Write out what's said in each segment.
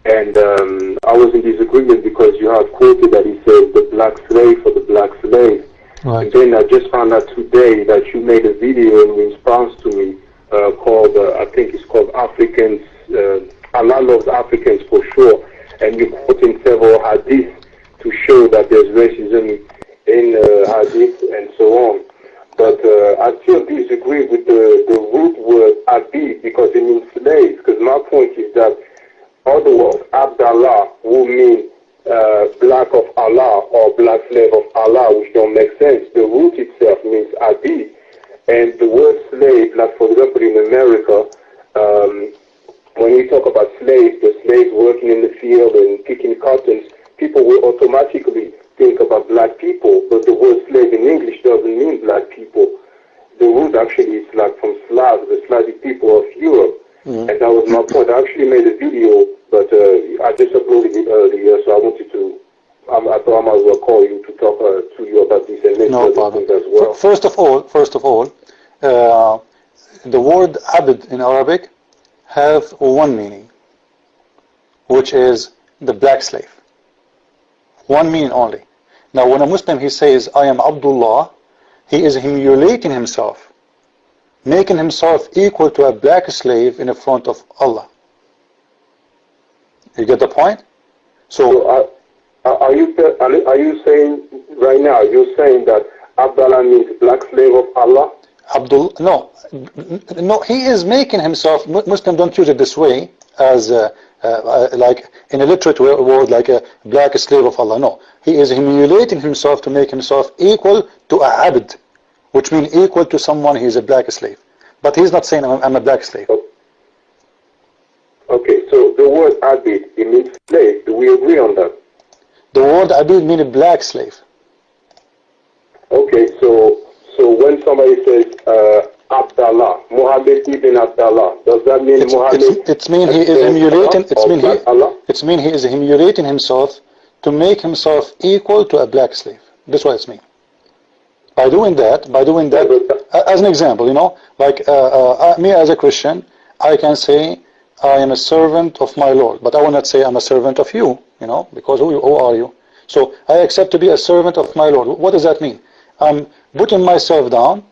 And I was in disagreement because you have quoted that he says the black slave for the black slave. Right. And then I just found out today that you made a video in response to me called, I think it's called Africans, Allah loves Africans for sure. And you're quoting several hadiths to show that there's racism in hadith and so on. But I still disagree with the root word Abid because it means slave. Because my point is that otherwise Abdallah will mean black of Allah or black slave of Allah, which don't make sense. The root itself means Abid. And the word slave, like for example in America, when we talk about slaves, the slaves working in the field and picking cottons, people will automatically think about black people, but the word slave in English doesn't mean black people. The root actually is like from Slavs, the Slavic people of Europe. And that was my point. I actually made a video, but I just uploaded it earlier, so I wanted to, I thought I might as well call you to talk to you about this and No problem. as well. First of all, the word abd in Arabic have one meaning, which is the black slave. One meaning only. Now when a Muslim he says, I am Abdullah, he is humiliating himself, making himself equal to a black slave in the front of Allah. You get the point? So are you saying right now, you're saying that Abdullah means black slave of Allah? No, he is making himself, Muslims don't use it this way, as like in a literate word, like a black slave of Allah. No, he is humiliating himself to make himself equal to a abd, which means equal to someone he is a black slave. But he's not saying I'm a black slave. Okay, so the word abid, it means slave. Do we agree on that? The word abid means a black slave. Okay, so when somebody says Abdallah, Muhammad ibn Abdallah, does that mean Muhammad? It's mean he is humiliating. It's mean he is humiliating himself to make himself equal to a black slave. That's what it's mean. By doing that, as an example, you know, like me as a Christian, I can say I am a servant of my Lord, but I will not say I'm a servant of you, you know, because who are you? So I accept to be a servant of my Lord. What does that mean? I'm putting myself down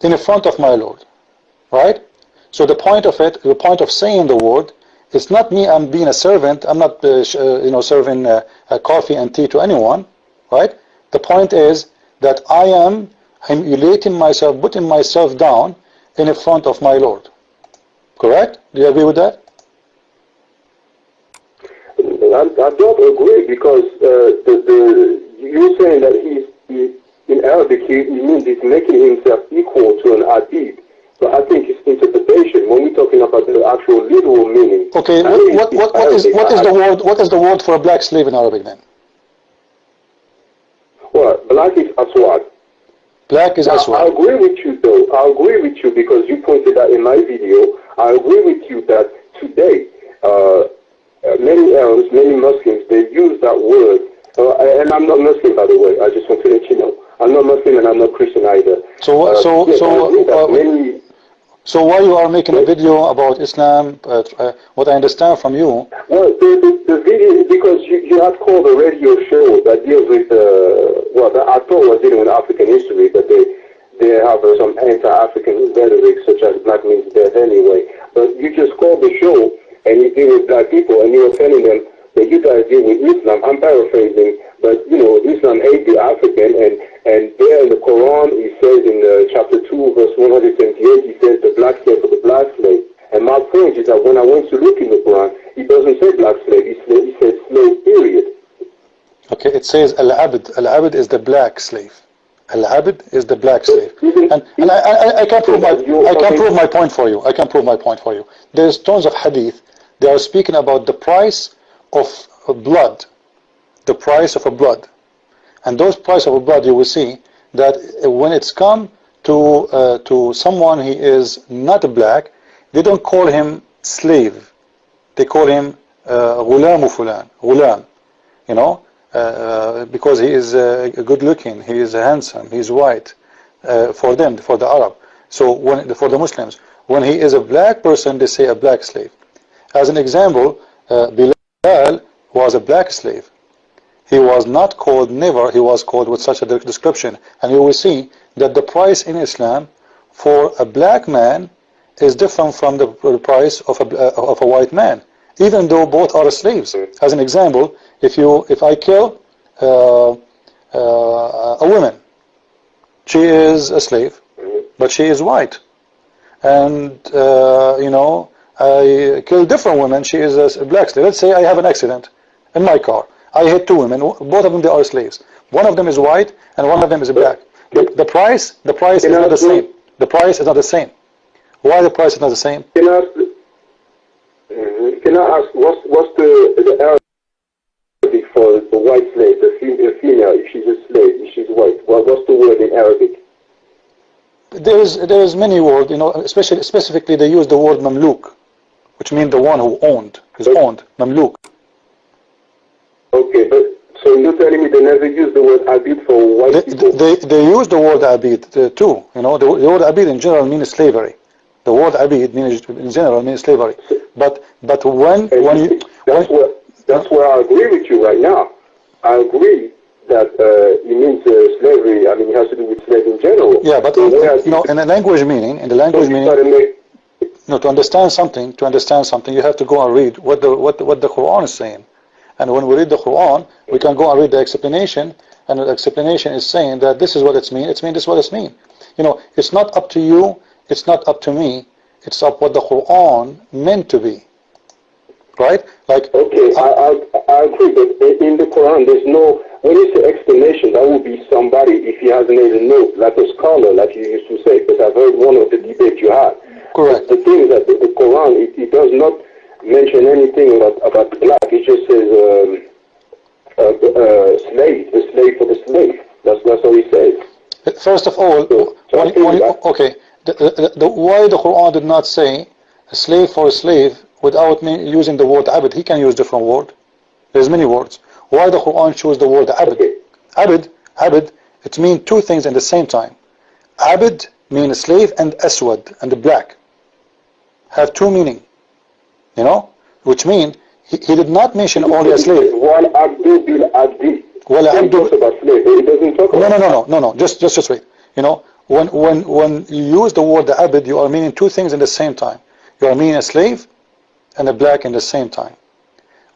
in the front of my Lord, right? So the point of it, the point of saying the word, it's not me. I'm being a servant. I'm not, serving coffee and tea to anyone, right? The point is that I am humiliating myself, putting myself down in the front of my Lord. Correct? Do you agree with that? I don't agree because you're saying that he's in Arabic, he means he's making himself equal to an adib. So I think it's interpretation. When we're talking about the actual literal meaning. Okay, what is the word for a black slave in Arabic then? Well, black is aswad. Black is aswad. I agree with you though. I agree with you because you pointed out in my video. I agree with you that today many Arabs, many Muslims, they use that word. And I'm not Muslim, by the way. I just want to let you know. I'm not Muslim and I'm not Christian either. So why you are making a video about Islam? What I understand from you. Well, the video, because you have called a radio show that deals with I thought was dealing with African history, but they have some anti-African rhetoric, such as black means death anyway. But you just called the show and you deal with black people, and you were telling them that you guys deal with Islam. I'm paraphrasing, but you know, Islam hates the African, and there in the Quran, it says in chapter 2, verse 178, it says the black slave for the black slave. And my point is that when I went to look in the Quran, it doesn't say black slave, it says slave, period. Okay, it says Al-Abd. Al-Abd is the black slave. Al-Abd is the black slave. And I can prove my point for you. I can prove my point for you. There's tons of hadith. They are speaking about the price of blood. The price of a blood. And those price of blood, you will see that when it's come to someone he is not black, they don't call him slave. They call him غلام fulan, غلام, you know, because he is good looking, he is handsome, he is white, for them, for the Arab. So for the Muslims, when he is a black person, they say a black slave. As an example, Bilal was a black slave. He was not called never, he was called with such a description. And you will see that the price in Islam for a black man is different from the price of a white man, even though both are slaves. As an example, if I kill a woman, she is a slave, but she is white. And you know, I kill different women, she is a black slave. Let's say I have an accident in my car. I hit two women, both of them they are slaves. One of them is white and one of them is black. The price is not the same. The price is not the same. Why the price is not the same? Can I ask what's the Arabic for the white slave, the female, if she's a slave, if she's white? Well, what's the word in Arabic? There is many words, you know, specifically they use the word mamluk, which means the one who owned, is owned, mamluk. Okay, but so you're telling me they never use the word abid for white people? They use the word abid too. You know, the word abid in general means slavery. The word abid in general means slavery. But when you that's where I agree with you right now. I agree that it means slavery. I mean, it has to do with slavery in general. Yeah, but in the language meaning, to understand something, you have to go and read what the Quran is saying. And when we read the Quran, we can go and read the explanation, and the explanation is saying that this is what it's mean. This is what it's mean. You know, it's not up to you. It's not up to me. It's up what the Quran meant to be. Right? Like. Okay, I agree, but in the Quran, there's no. When you say explanation, that would be somebody if he hasn't made a note, like a scholar, like you used to say. Because I've heard one of the debates you had. Correct. The thing is that the Quran it does not mention anything about black. It just says slave, the slave for the slave. That's all he says. First of all, okay, why the Quran did not say a slave for a slave without using the word abid? He can use different word. There's many words. Why the Quran chose the word abid? Okay. Abid, it means two things at the same time. Abid means slave, and aswad, and the black, have two meaning. You know, which means he did not mention only a slave. Wal abdu bil abdi. Wal abdu. About slave. It doesn't talk about. No. Just wait. You know, when you use the word abid, you are meaning two things in the same time. You are meaning a slave and a black in the same time.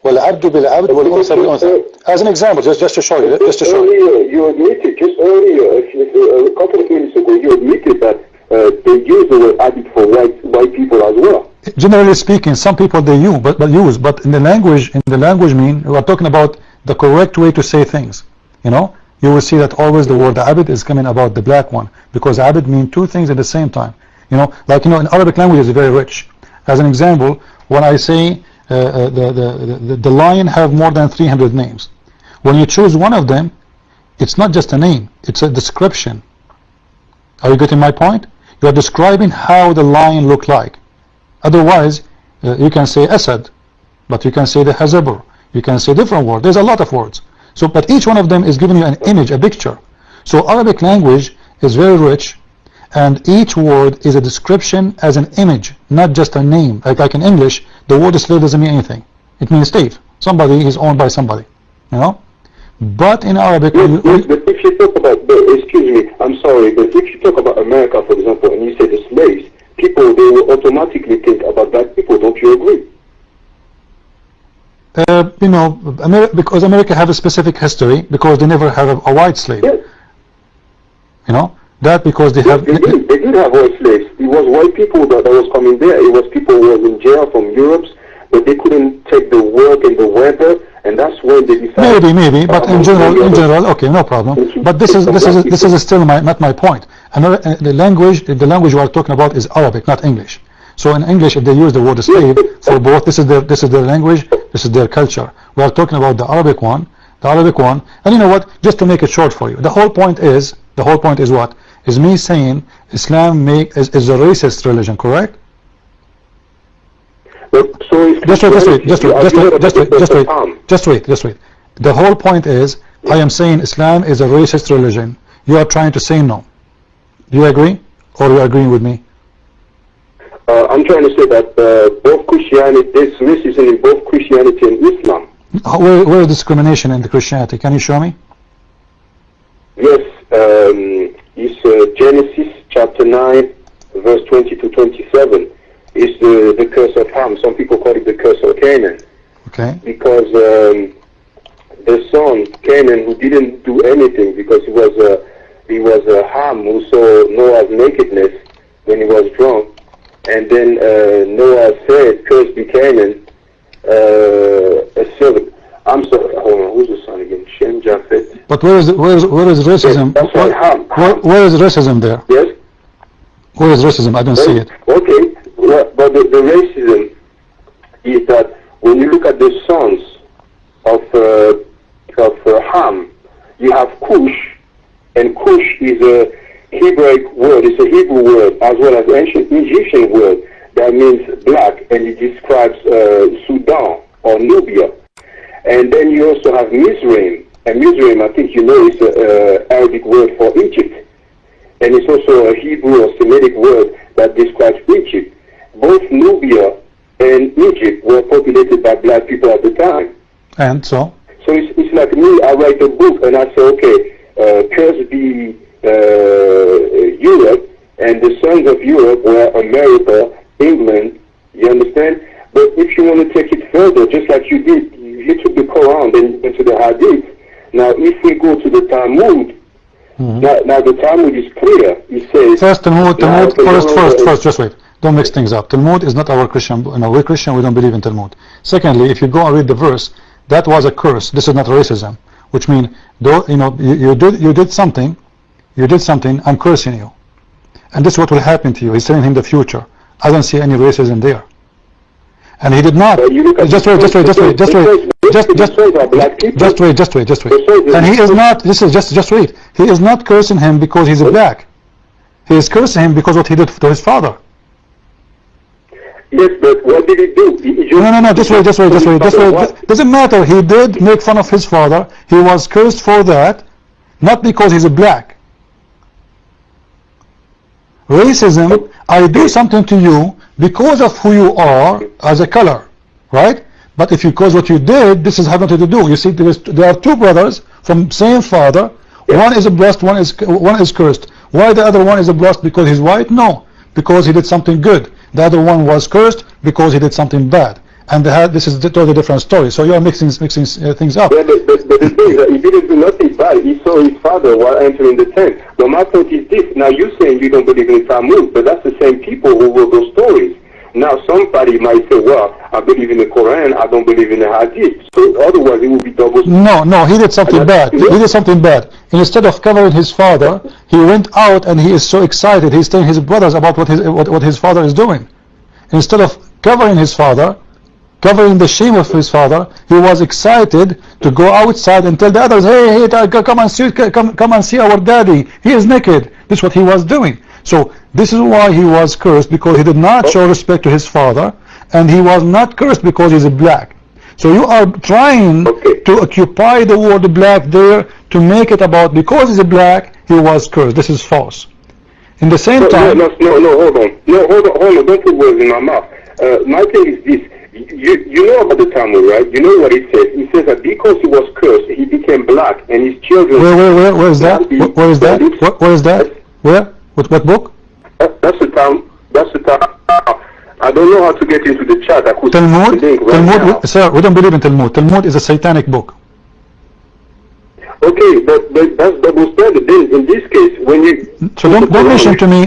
Wal abdu bil abd wal unsa bil unsa. As an example, just to show you. Earlier, you admitted a couple of minutes ago, you admitted that they use the word abid for white people as well. Generally speaking, some people they use, but in the language mean we are talking about the correct way to say things. You know, you will see that always the word abid is coming about the black one, because abid mean two things at the same time. You know, like in Arabic language is very rich. As an example, when I say the lion have more than 300 names, when you choose one of them, it's not just a name; it's a description. Are you getting my point? You are describing how the lion looked like. Otherwise, you can say Asad, but you can say the Hazabur. You can say different words. There's a lot of words. So, but each one of them is giving you an image, a picture. So Arabic language is very rich, and each word is a description as an image, not just a name. Like in English, the word slave doesn't mean anything. It means slave. Somebody is owned by somebody. You know? But in Arabic, but if you talk about, excuse me, I'm sorry, but if you talk about America, for example, and you say the slaves, people, they will automatically think about black people. Don't you agree? You know, because America have a specific history, because they never have a white slave. Yes. You know, that because they have. They did have white slaves. It was white people that was coming there. It was people who was in jail from Europe, but they couldn't take the work and the weather, and that's when they decided. Maybe, but in general, okay, no problem. But this is still not my point. The language we are talking about is Arabic, not English. So in English, if they use the word slave for both, this is their language, this is their culture. We are talking about the Arabic one, and you know what? Just to make it short for you, the whole point is what? Is me saying Islam is a racist religion, correct? Just wait. The whole point is, I am saying Islam is a racist religion. You are trying to say no. Do you agree? Or are you agreeing with me? I'm trying to say that both Christianity, there's racism in both Christianity where is discrimination in the Christianity? Can you show me? Yes, it's Genesis chapter 9, verse 20 to 27. It's the curse of Ham. Some people call it the curse of Canaan. Okay. Because the son Canaan, who didn't do anything, because he was Ham who saw Noah's nakedness when he was drunk, and then Noah said, "Cursed be Canaan, a servant." I'm sorry. Hold on. Who's the son again? Shem, Japheth. But where is racism? Yes, that's right. Ham. Where is racism there? Yes. Where is racism? I don't see it. Okay. Well, but the racism is that when you look at the sons of Ham, you have Cush, and Cush is a Hebraic word. It's a Hebrew word as well as ancient Egyptian word that means black, and it describes Sudan or Nubia. And then you also have Mizraim, and Mizraim, I think you know, is an Arabic word for Egypt, and it's also a Hebrew or Semitic word that describes Egypt. Both Nubia and Egypt were populated by black people at the time. And so? So it's like me, I write a book and I say, okay, cursed be Europe, and the sons of Europe were America, England, you understand? But if you want to take it further, just like you did, you took the Quran and you went to the Hadith. Now, if we go to the Talmud, now the Talmud is clear. It says... First, Talmud, first, just wait. Don't mix things up. Talmud is not our Christian, we're Christian, we don't believe in Talmud. Secondly, if you go and read the verse, that was a curse. This is not racism, which means, you did something, I'm cursing you. And this is what will happen to you. He's telling him the future. I don't see any racism there. And he did not. Just wait. And he is not, just wait. He is not cursing him because he's a black. He is cursing him because what he did to his father. Yes, but what did he do? No, just wait. Doesn't matter. He did make fun of his father. He was cursed for that, not because he's a black. Racism, I do something to you because of who you are as a color, right? But if you cause what you did, this is has nothing to do. You see, there are two brothers from same father. One is a blessed, one is cursed. Why the other one is a blessed? Because he's white? No, because he did something good. The other one was cursed because he did something bad. And this is a totally different story. So you are mixing things up. Yeah, but the thing is that he didn't do nothing bad. He saw his father while entering the tent. But my point is this. Now you're saying you don't believe in Talmud, but that's the same people who wrote those stories. Now somebody might say, well, I believe in the Quran, I don't believe in the Hadith. So otherwise it would be double. No, he did something bad. He did something bad. Instead of covering his father, he went out and he is so excited. He's telling his brothers about what his father is doing. Instead of covering his father, covering the shame of his father, he was excited to go outside and tell the others, hey, come and see our daddy. He is naked. This is what he was doing. So this is why he was cursed, because he did not show respect to his father, and he was not cursed because he's a black. So you are trying to occupy the word black there to make it about because he's a black, he was cursed. This is false. In the same time... No, hold on. Don't put words in my mouth. My thing is this. You know about the Talmud, right? You know what it says. It says that because he was cursed, he became black, and his children... Where is that? Where is that? Where is that? Where? What book? That's the Talmud. I don't know how to get into the chat. I could Talmud, sir, we don't believe in Talmud. Talmud is a satanic book. Okay, but that's double standard. Then in this case, when you... So don't mention to me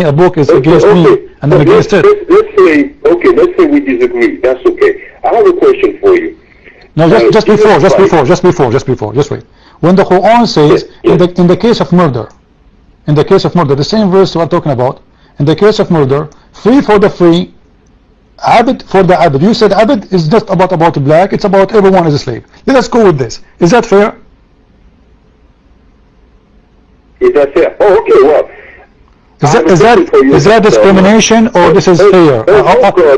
a book is against me and then against it. Let's say we disagree. That's okay. I have a question for you. No, just wait. When the Quran says in the case of murder, the same verse we're talking about, in the case of murder, free for the free, abd for the abd. You said abd is just about the black, it's about everyone is a slave. Let us go with this. Is that fair? Is that fair? Oh, okay, well. Is that discrimination or this is fair?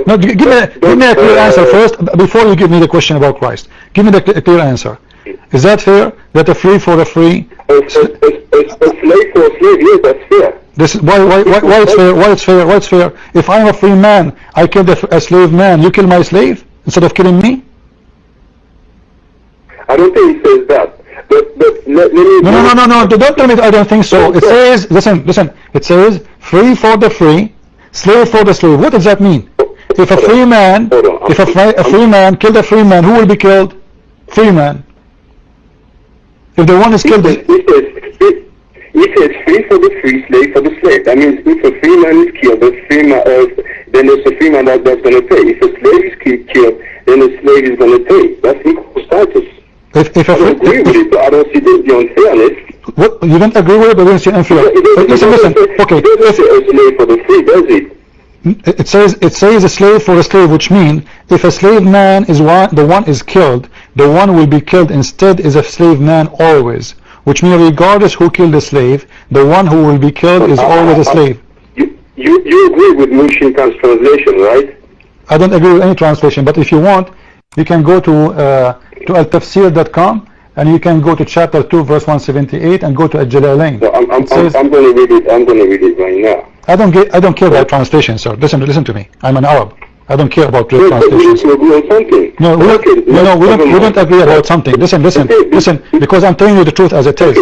No, give me a clear answer first before you give me the question about Christ. Give me the clear answer. Is that fair? That a free for the free? A slave for a slave, yes, that's fair. This is why it's fair? Why it's fair? If I'm a free man, I kill a slave man. You kill my slave instead of killing me. I don't think it says that. But let me... No, don't tell me I don't think so. It says, listen, it says, free for the free, slave for the slave. What does that mean? If a free man, a free man killed a free man, who will be killed? Free man. If the one is killed... It says free for the free, slave for the slave. That means if a free man is killed, then there's a free man that's going to pay. If a slave is killed, then the slave is going to pay. That's equal status. I don't agree with it, but I don't see the unfairness. What? You don't agree with it, but you don't see unfairness. Listen. Okay. It doesn't say a slave for the free, does it? It says a slave for a slave, which means if a slave man is the one is killed, the one will be killed instead is a slave man always. Which means regardless who killed the slave, the one who will be killed is always a slave. You agree with Mushinkan's translation, right? I don't agree with any translation, but if you want, you can go to altafsir.com and you can go to chapter 2 verse 178 and go to Al-Jalalain. No, I'm going to read it. I'm going to read it right now. I don't care about translation, sir. Listen to me. I'm an Arab. I don't care about translations. We agree on something. No, we don't agree about something. Listen, because I'm telling you the truth as it is.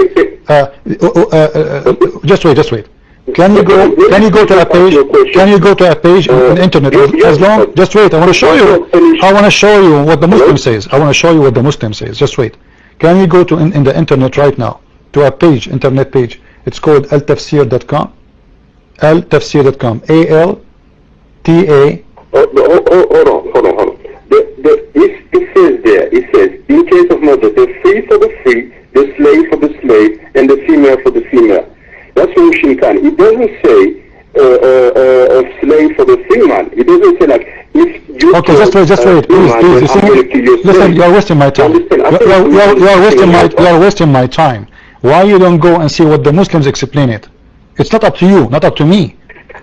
Just wait. Can you go to a page? Can you go to a page on the internet? Just wait. I want to show you. I want to show you what the Muslim says. I want to show you what the Muslim says. Just wait. Can you go to in the internet right now to a page, internet page? It's called altafsir.com. altafsir.com. ALTA. Hold on. It says there. It says in case of murder, the free for the free, the slave for the slave, and the female for the female. That's from Shinkan. It doesn't say a slave for the free man. It doesn't say like if you... Okay, just wait, please. You see, listen, you are wasting my time. You are wasting my time. Why you don't go and see what the Muslims explain it? It's not up to you, not up to me.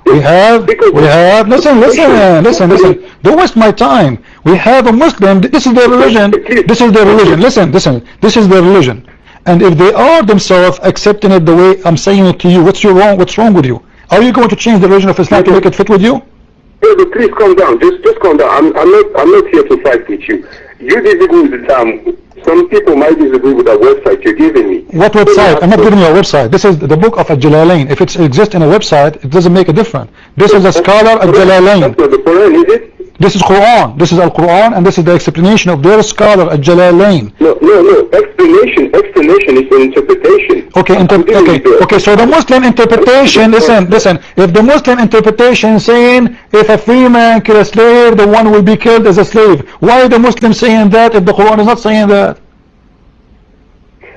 We have, listen. Don't waste my time. We have a Muslim, this is their religion. Listen, this is their religion. And if they are themselves accepting it the way I'm saying it to you, what's wrong with you? Are you going to change the religion of Islam to make it fit with you? But please calm down. Just calm down. I'm not here to fight with you. You disagree with the time. Some people might disagree with the website you're giving me. What website? I'm not giving you a website. This is the book of Al-Jalalain. If it exists in a website, it doesn't make a difference. This is a scholar Al-Jalalain. That's not the Quran, is it? This is Quran. This is Al-Quran, and this is the explanation of their scholar Al-Jalalain. No. Explanation is interpretation. Okay. So the Muslim interpretation, listen. If the Muslim interpretation saying if a free man kill a slave, the one will be killed as a slave. Why are the Muslims saying that if the Quran is not saying that?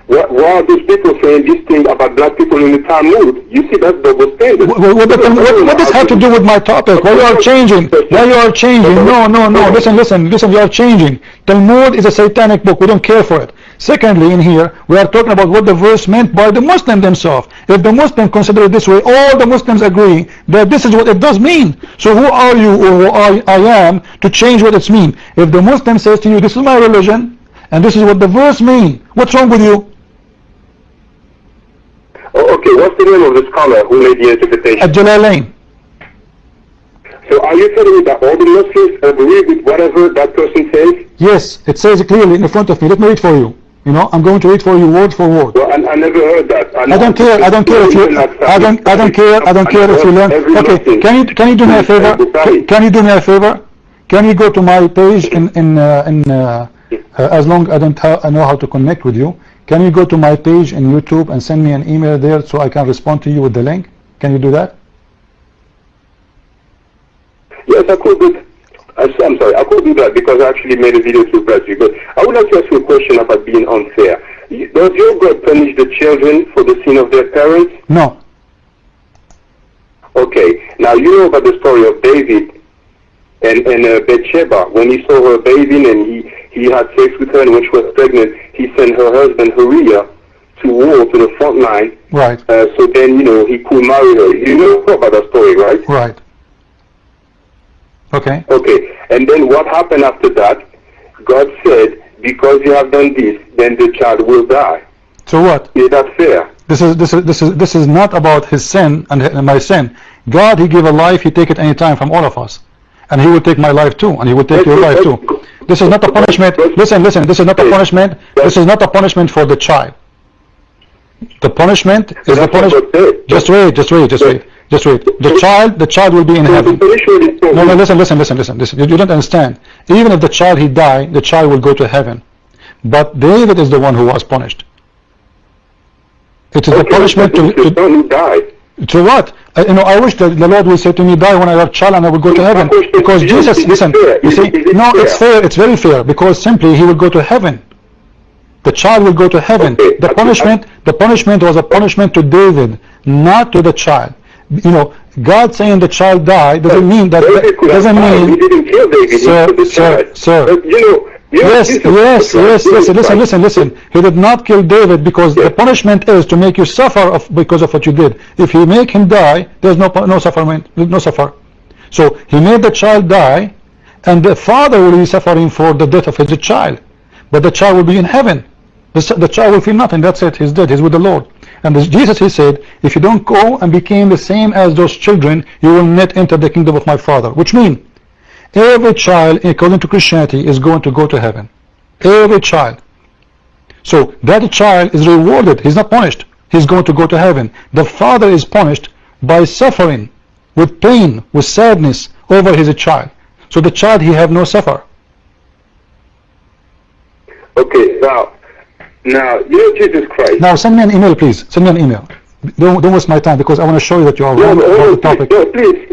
Why are these people saying this thing about black people in the Talmud? You see, that's double standard. What does that have to do with my topic? Why you are changing? No. Listen. You are changing. Talmud is a satanic book. We don't care for it. Secondly, in here, we are talking about what the verse meant by the Muslim themselves. If the Muslim consider it this way, all the Muslims agree that this is what it does mean. So who are you or who I am to change what it's mean? If the Muslim says to you, this is my religion, and this is what the verse mean, what's wrong with you? Okay, what's the name of the scholar who made the interpretation? Al-Jalalain. So are you telling me that all the Muslims agree with whatever that person says? Yes, it says it clearly in front of me. Let me read for you. I'm going to read for you word for word. Well, I never heard that. I don't care if you learn. Okay, can you do me a favor? Can you do me a favor? Can you go to my page as long as I know how to connect with you? Can you go to my page in YouTube and send me an email there so I can respond to you with the link? Can you do that? Yes, I could do. I'm sorry, I could do that because I actually made a video to press you. But I would like to ask you a question about being unfair. Does your God punish the children for the sin of their parents? No. Okay. Now you know about the story of David and Bathsheba when he saw her bathing and he had sex with her, and when she was pregnant, he sent her husband Uriah to war to the front line. Right. So then he could marry her. You know about that story, right? Right. Okay. Okay. And then what happened after that? God said, because you have done this, then the child will die. So what? Is that fair? This is not about his sin and my sin. God, He gave a life. He take it any time from all of us, and He will take my life too, and He will take your life too. This is not a punishment. Listen. This is not a punishment. This is not a punishment for the child. The punishment is the punishment. Just wait. The child will be in heaven. No, listen. You don't understand. Even if the child he died, the child will go to heaven. But David is the one who was punished. It is the punishment to die. To what? I wish that the Lord will say to me, die when I have a child and I will go to heaven. Because Jesus, listen, you see, no, it's fair, it's very fair, because simply he will go to heaven. The child will go to heaven. The punishment was a punishment to David, not to the child. God saying the child died doesn't mean that. Doesn't mean. He didn't kill David. Sir. Yes. Listen. He did not kill David because the punishment is to make you suffer because of what you did. If he make him die, there's no suffer. So he made the child die, and the father will be suffering for the death of his child, but the child will be in heaven. The child will feel nothing. That's it. He's dead. He's with the Lord. And Jesus, he said, if you don't go and become the same as those children, you will not enter the kingdom of my Father. Which means every child, according to Christianity, is going to go to heaven. Every child. So that child is rewarded. He's not punished. He's going to go to heaven. The father is punished by suffering, with pain, with sadness over his child. So the child, he have no suffer. Okay, now Jesus Christ. Now send me an email, please. Send me an email. Don't waste my time, because I want to show you that you are wrong about the topic. No, please.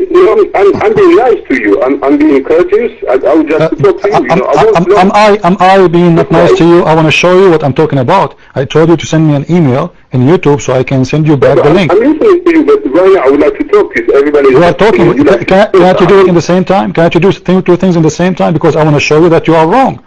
I'm being nice to you. I'm being courteous. I would just talk to you. Am I being not nice to you? I want to show you what I'm talking about. I told you to send me an email in YouTube so I can send you back the link. I'm listening to you, but right now I would like to talk to you. Everybody. We are talking. Can't you do it in the same time? Can't you do two things in the same time? Because I want to show you that you are wrong.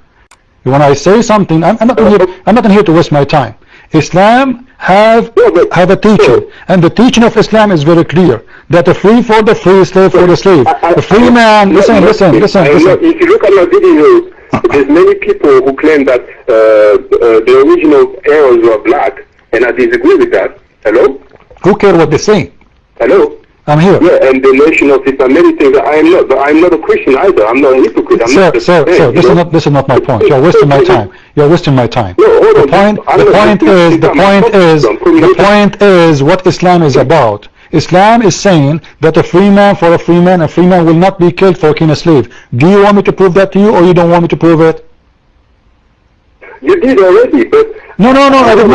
When I say something, I'm not here to waste my time. Islam have a teaching, and the teaching of Islam is very clear, that the free for the free, slave for the slave. The free man, listen. If you look at my videos, there's many people who claim that the original arrows were black, and I disagree with that. Hello? Who cares what they say? Hello? I'm here. Yeah, and the nation of Islam, many things I am not, but I'm not a Christian either. I'm not a hypocrite. Sir, this is not my point. You're wasting my time. You're wasting my time. The point is what Islam is about. Islam is saying that a free man for a free man will not be killed for killing a slave. Do you want me to prove that to you, or you don't want me to prove it? You did already, but no, I did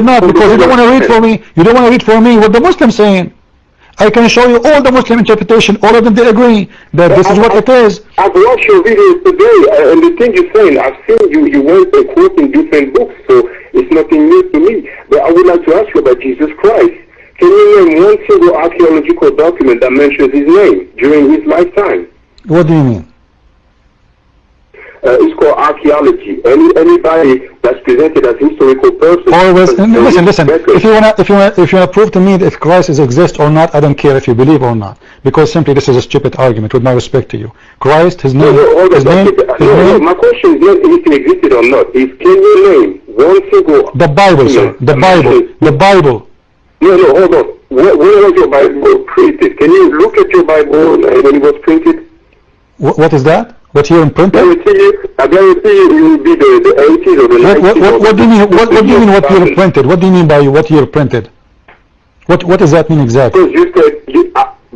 not, because you don't want to read for me. You don't want to read for me what the Muslims saying. I can show you all the Muslim interpretation. All of them, they agree that this is what it is. I've watched your videos today, and the thing you're saying, I've seen you went and quoting different books, so it's nothing new to me. But I would like to ask you about Jesus Christ. Can you name one single archaeological document that mentions his name during his lifetime? What do you mean? It's called archaeology. Anybody that's presented as historical person. Always, listen. If you wanna prove to me if Christ exists or not, I don't care if you believe or not, because simply this is a stupid argument. With my respect to you, Christ, his name. My question is not if he existed or not. Can you name one single? The Bible, sir. The Bible. No, hold on. When was your Bible printed? Can you look at your Bible when it was printed? What is that? What here in printed? I guarantee you it will be the 80s or the 90s. What do you mean? What do you mean? What year printed? What do you mean by what year printed? What does that mean exactly?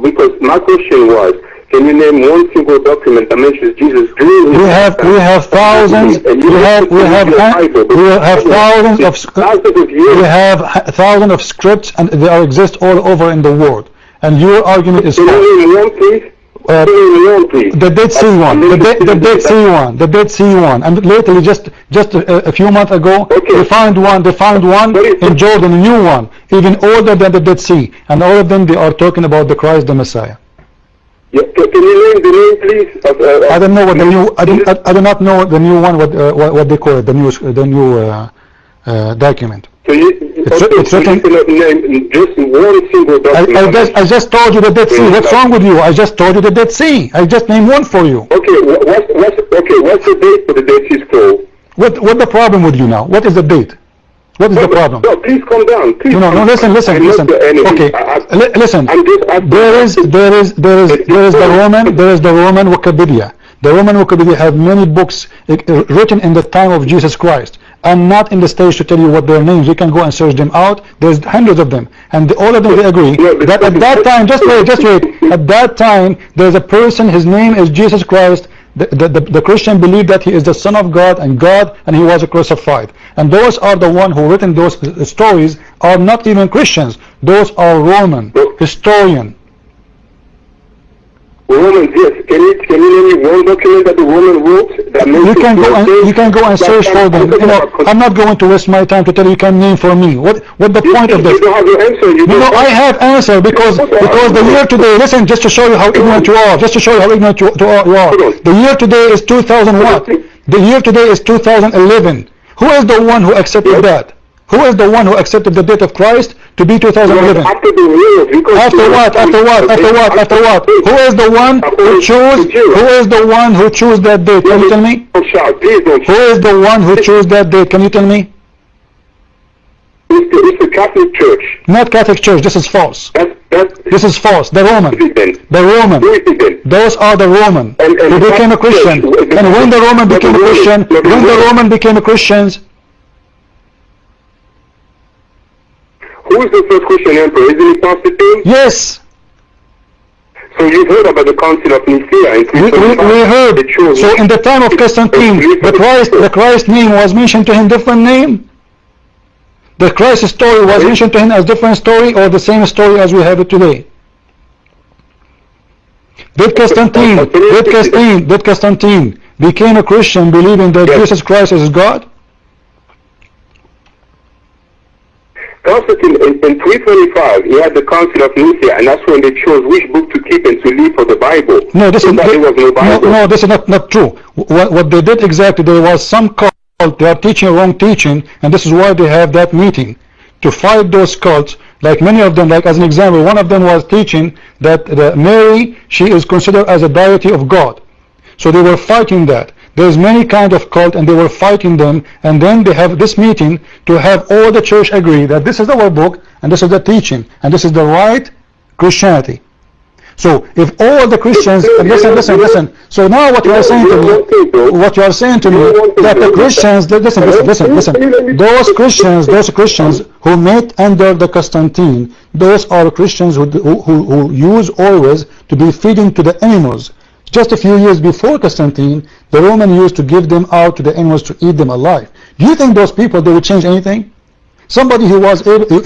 Because my question was, can you name one single document that mentions Jesus? We have thousands. We have thousands of scripts, and they exist all over in the world. And your argument is false. Can you name one, please? The Dead Sea one. The Dead Sea one. And lately, just a few months ago, they found one in Jordan, a new one, even older than the Dead Sea. And all of them, they are talking about the Christ, the Messiah. Yeah, can you name the name, please? I don't know what the new. I do not know the new one. What they call it, the new document. So it's written. Name just one single document. I just told you the Dead Sea. What's wrong with you? I just told you the Dead Sea. I just named one for you. Okay, what's the date for the Dead Sea Scroll? What the problem with you now? What is the date? What is the problem? No, please calm down. Please. No, listen. Okay, listen. There is the Roman Wikipedia. The Roman Wikipedia have many books written in the time of Jesus Christ. I'm not in the stage to tell you what their names. You can go and search them out. There's hundreds of them, and all of them they agree that at that time, just wait. At that time, there's a person. His name is Jesus Christ. The Christian believe that he is the Son of God, and he was crucified. And those are the one who written those stories are not even Christians. Those are Roman historian. Romans, yes. Can you name me one document that the Roman wrote? That you can go and search for them. You know, I'm not going to waste my time to tell you can name for me. What the point of this? You don't have your answer. No, I have answer because the year today. Listen, just to show you how ignorant you are. Just to show you how ignorant you are. The year today is 2000 what? The year today is 2011. Who is the one who accepted that? Who is the one who accepted the date of Christ to be 2011? After what? After what? Who is the one who chose? Who is the one who chose that date? Can you tell me? Who is the one who chose that date? Can you tell me? It's the Catholic Church. Not Catholic Church. This is false. This is false. The Roman. Those are the Roman. Who became a Christian. And when the Roman became a Christian, who is the first Christian emperor? Isn't it Constantine? Yes. So you've heard about the Council of Nicaea in 325. We heard. So in the time of Constantine, the Christ name was mentioned to him different name? The Christ story was mentioned to him as different story or the same story as we have it today? Did Constantine became a Christian believing that Jesus Christ is God? Constantine, in 325, he had the Council of Nicaea, and that's when they chose which book to keep and to leave for the Bible. No, this is not true. What they did exactly, there was some cult, they are teaching wrong teaching, and this is why they have that meeting, to fight those cults. Like many of them, like as an example, one of them was teaching that Mary, she is considered as a deity of God. So they were fighting that. There's many kind of cult and they were fighting them, and then they have this meeting to have all the church agree that this is our book and this is the teaching and this is the right Christianity. So if all the Christians, listen. So now what you are saying to me, that the Christians, listen. Those Christians who met under the Constantine, those are Christians who use always to be feeding to the animals. Just a few years before Constantine, the Roman used to give them out to the animals to eat them alive. Do you think those people, they would change anything? Somebody who was willing to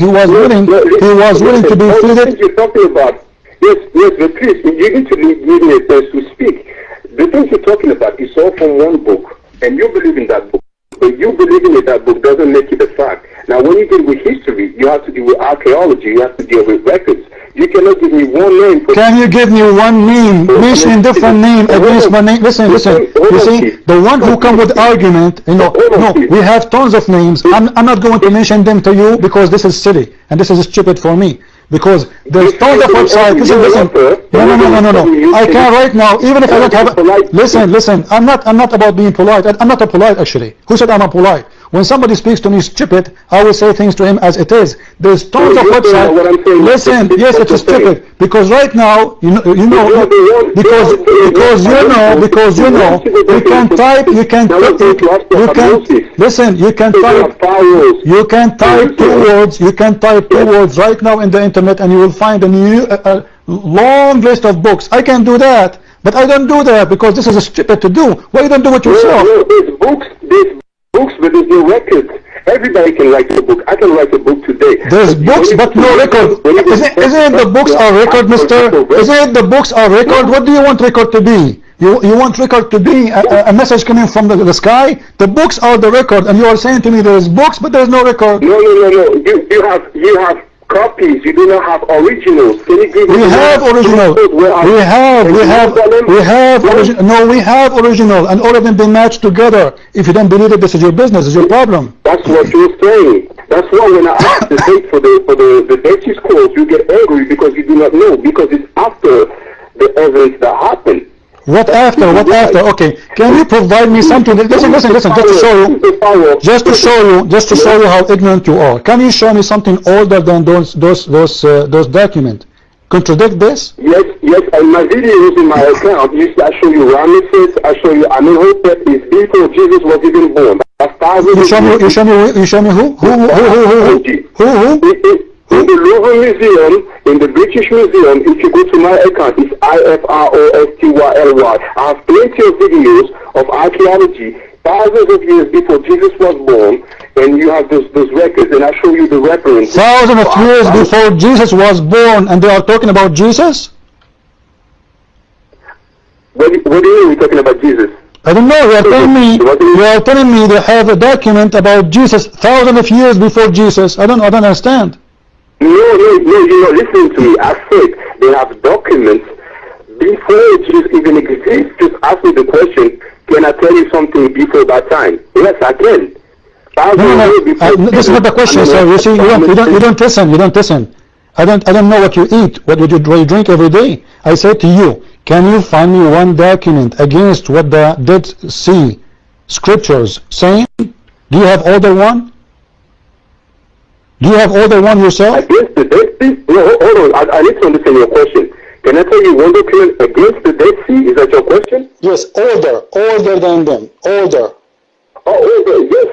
be fed. You're talking about. Yes, but please, you need to give me a chance to speak. The things you're talking about is all from one book, and you believe in that book. But you believing in that book doesn't make it a fact. Now, when you deal with history, you have to deal with archaeology, you have to deal with records. You cannot give me one name. Can you give me one name? Mention different name against my name. Listen. You see, the one who come with argument, no, we have tons of names. I'm not going to mention them to you because this is silly and this is stupid for me. Because there's tons of websites. Listen. No. I can right now, even if I don't have. Listen. I'm not about being polite. I'm not a polite actually. Who said I'm a polite? When somebody speaks to me stupid, I will say things to him as it is. There's tons of websites. Listen, yes, it is stupid because right now, you know, because you know, you can type two words right now in the internet, and you will find a long list of books. I can do that, but I don't do that because this is stupid to do. Why you don't do it yourself? There's books, but there's no records. Everybody can write a book. I can write a book today. There's books, but no record. Isn't it the books are record, mister? Isn't it the books are record? What do you want record to be? You want record to be a message coming from the sky? The books are the record, and you are saying to me there's books, but there's no record. No. You have copies. You do not have originals. Can you give me? We have original. We have original, and all of them been matched together. If you don't believe it, this is your business. It's your problem. That's what you're saying. That's why when I ask the date for the Dutch scrolls, you get angry because you do not know, because it's after the events that happened. What after? Okay, can you provide me something? Listen. Just to show you how ignorant you are. Can you show me something older than those documents? contradict this? Yes, and my videos in my account, I show you Ramesses, I show you Amenhotep is before Jesus was even born. You show me who? Who? In the Louvre Museum, in the British Museum, if you go to my account, it's IFROSTYLY. I have plenty of videos of archaeology, thousands of years before Jesus was born, and you have those records, and I show you the reference. Thousands of years before Jesus was born, and they are talking about Jesus? What do you mean we're talking about Jesus? I don't know. You are telling me they have a document about Jesus thousands of years before Jesus. I don't understand. No, you're not listening to me. I said they have documents before Jesus even exists. Just ask me the question, can I tell you something before that time? Yes, I can. No. This is not the question, sir. You see, you don't listen. I don't know what you eat, what you drink every day. I said to you, can you find me one document against what the Dead Sea Scriptures saying? Do you have other one? Do you have other one yourself? Against the Dead Sea? No, hold on. I need to understand your question. Can I tell you one document against the Dead Sea? Is that your question? Yes, older than them, older. Oh, older, yes.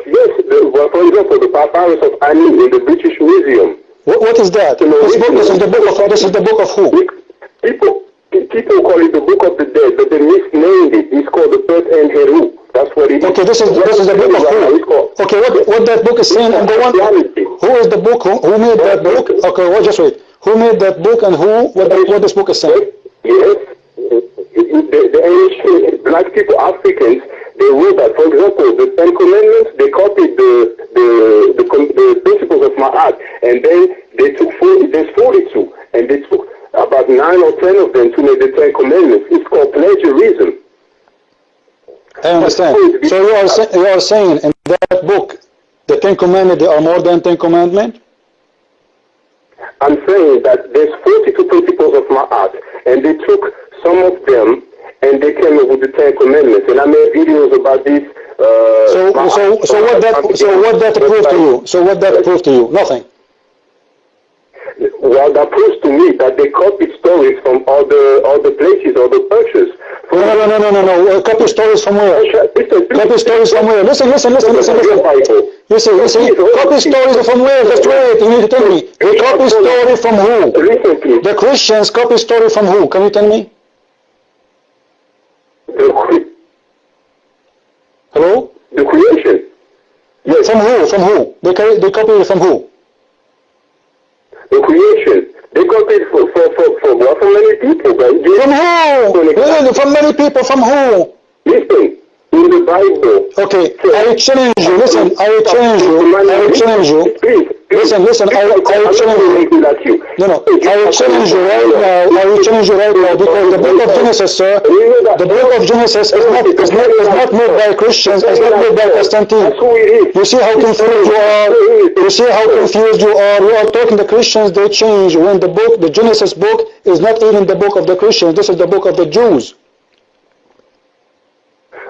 Well, for example, the Papyrus of Ani in the British Museum. What is that? This is the book of who? People call it the Book of the Dead, but they misnamed it. It's called the First and Heru. That's what it is. Okay, this is the book of who? Okay, what that book is saying, and the one who is the book? Who made that book? Okay, well, just wait. Who made that book, and what this book is saying? Yes, the ancient black people, Africans, they wrote that. For example, the Ten Commandments, they copied the principles of Ma'at, and then they took there's 42, and they took about 9 or 10 of them to make the Ten Commandments. It's called plagiarism. I understand. So you are saying in that book, the Ten Commandments, there are more than 10 Commandments? I'm saying that there's 42 principles of Ma'at, and they took some of them, and they came up with the Ten Commandments. And I made videos about this. So what that proved to you? So what that proved to you? Nothing. Well, that proves to me that they copied stories from other places, other cultures. No. Copy stories from where? Copy stories from where? Listen. You see. Copy stories from where? Just wait. You need to tell me. They copy story from who? The Christians copy story from who? Can you tell me? Hello? The creation. Yes. From who? They copy it from who? The creation. They copied from many people. From who? From many people. From who? Listen, in the Bible. Okay, I challenge you. Listen, I challenge you. Listen, I challenge you. No, I challenge you right now. Because the book of Genesis, sir, the book of Genesis is not made by Christians, it's not made by Constantine. You see how confused you are. You are talking the Christians, they change when the Genesis book is not even the book of the Christians, this is the book of the Jews.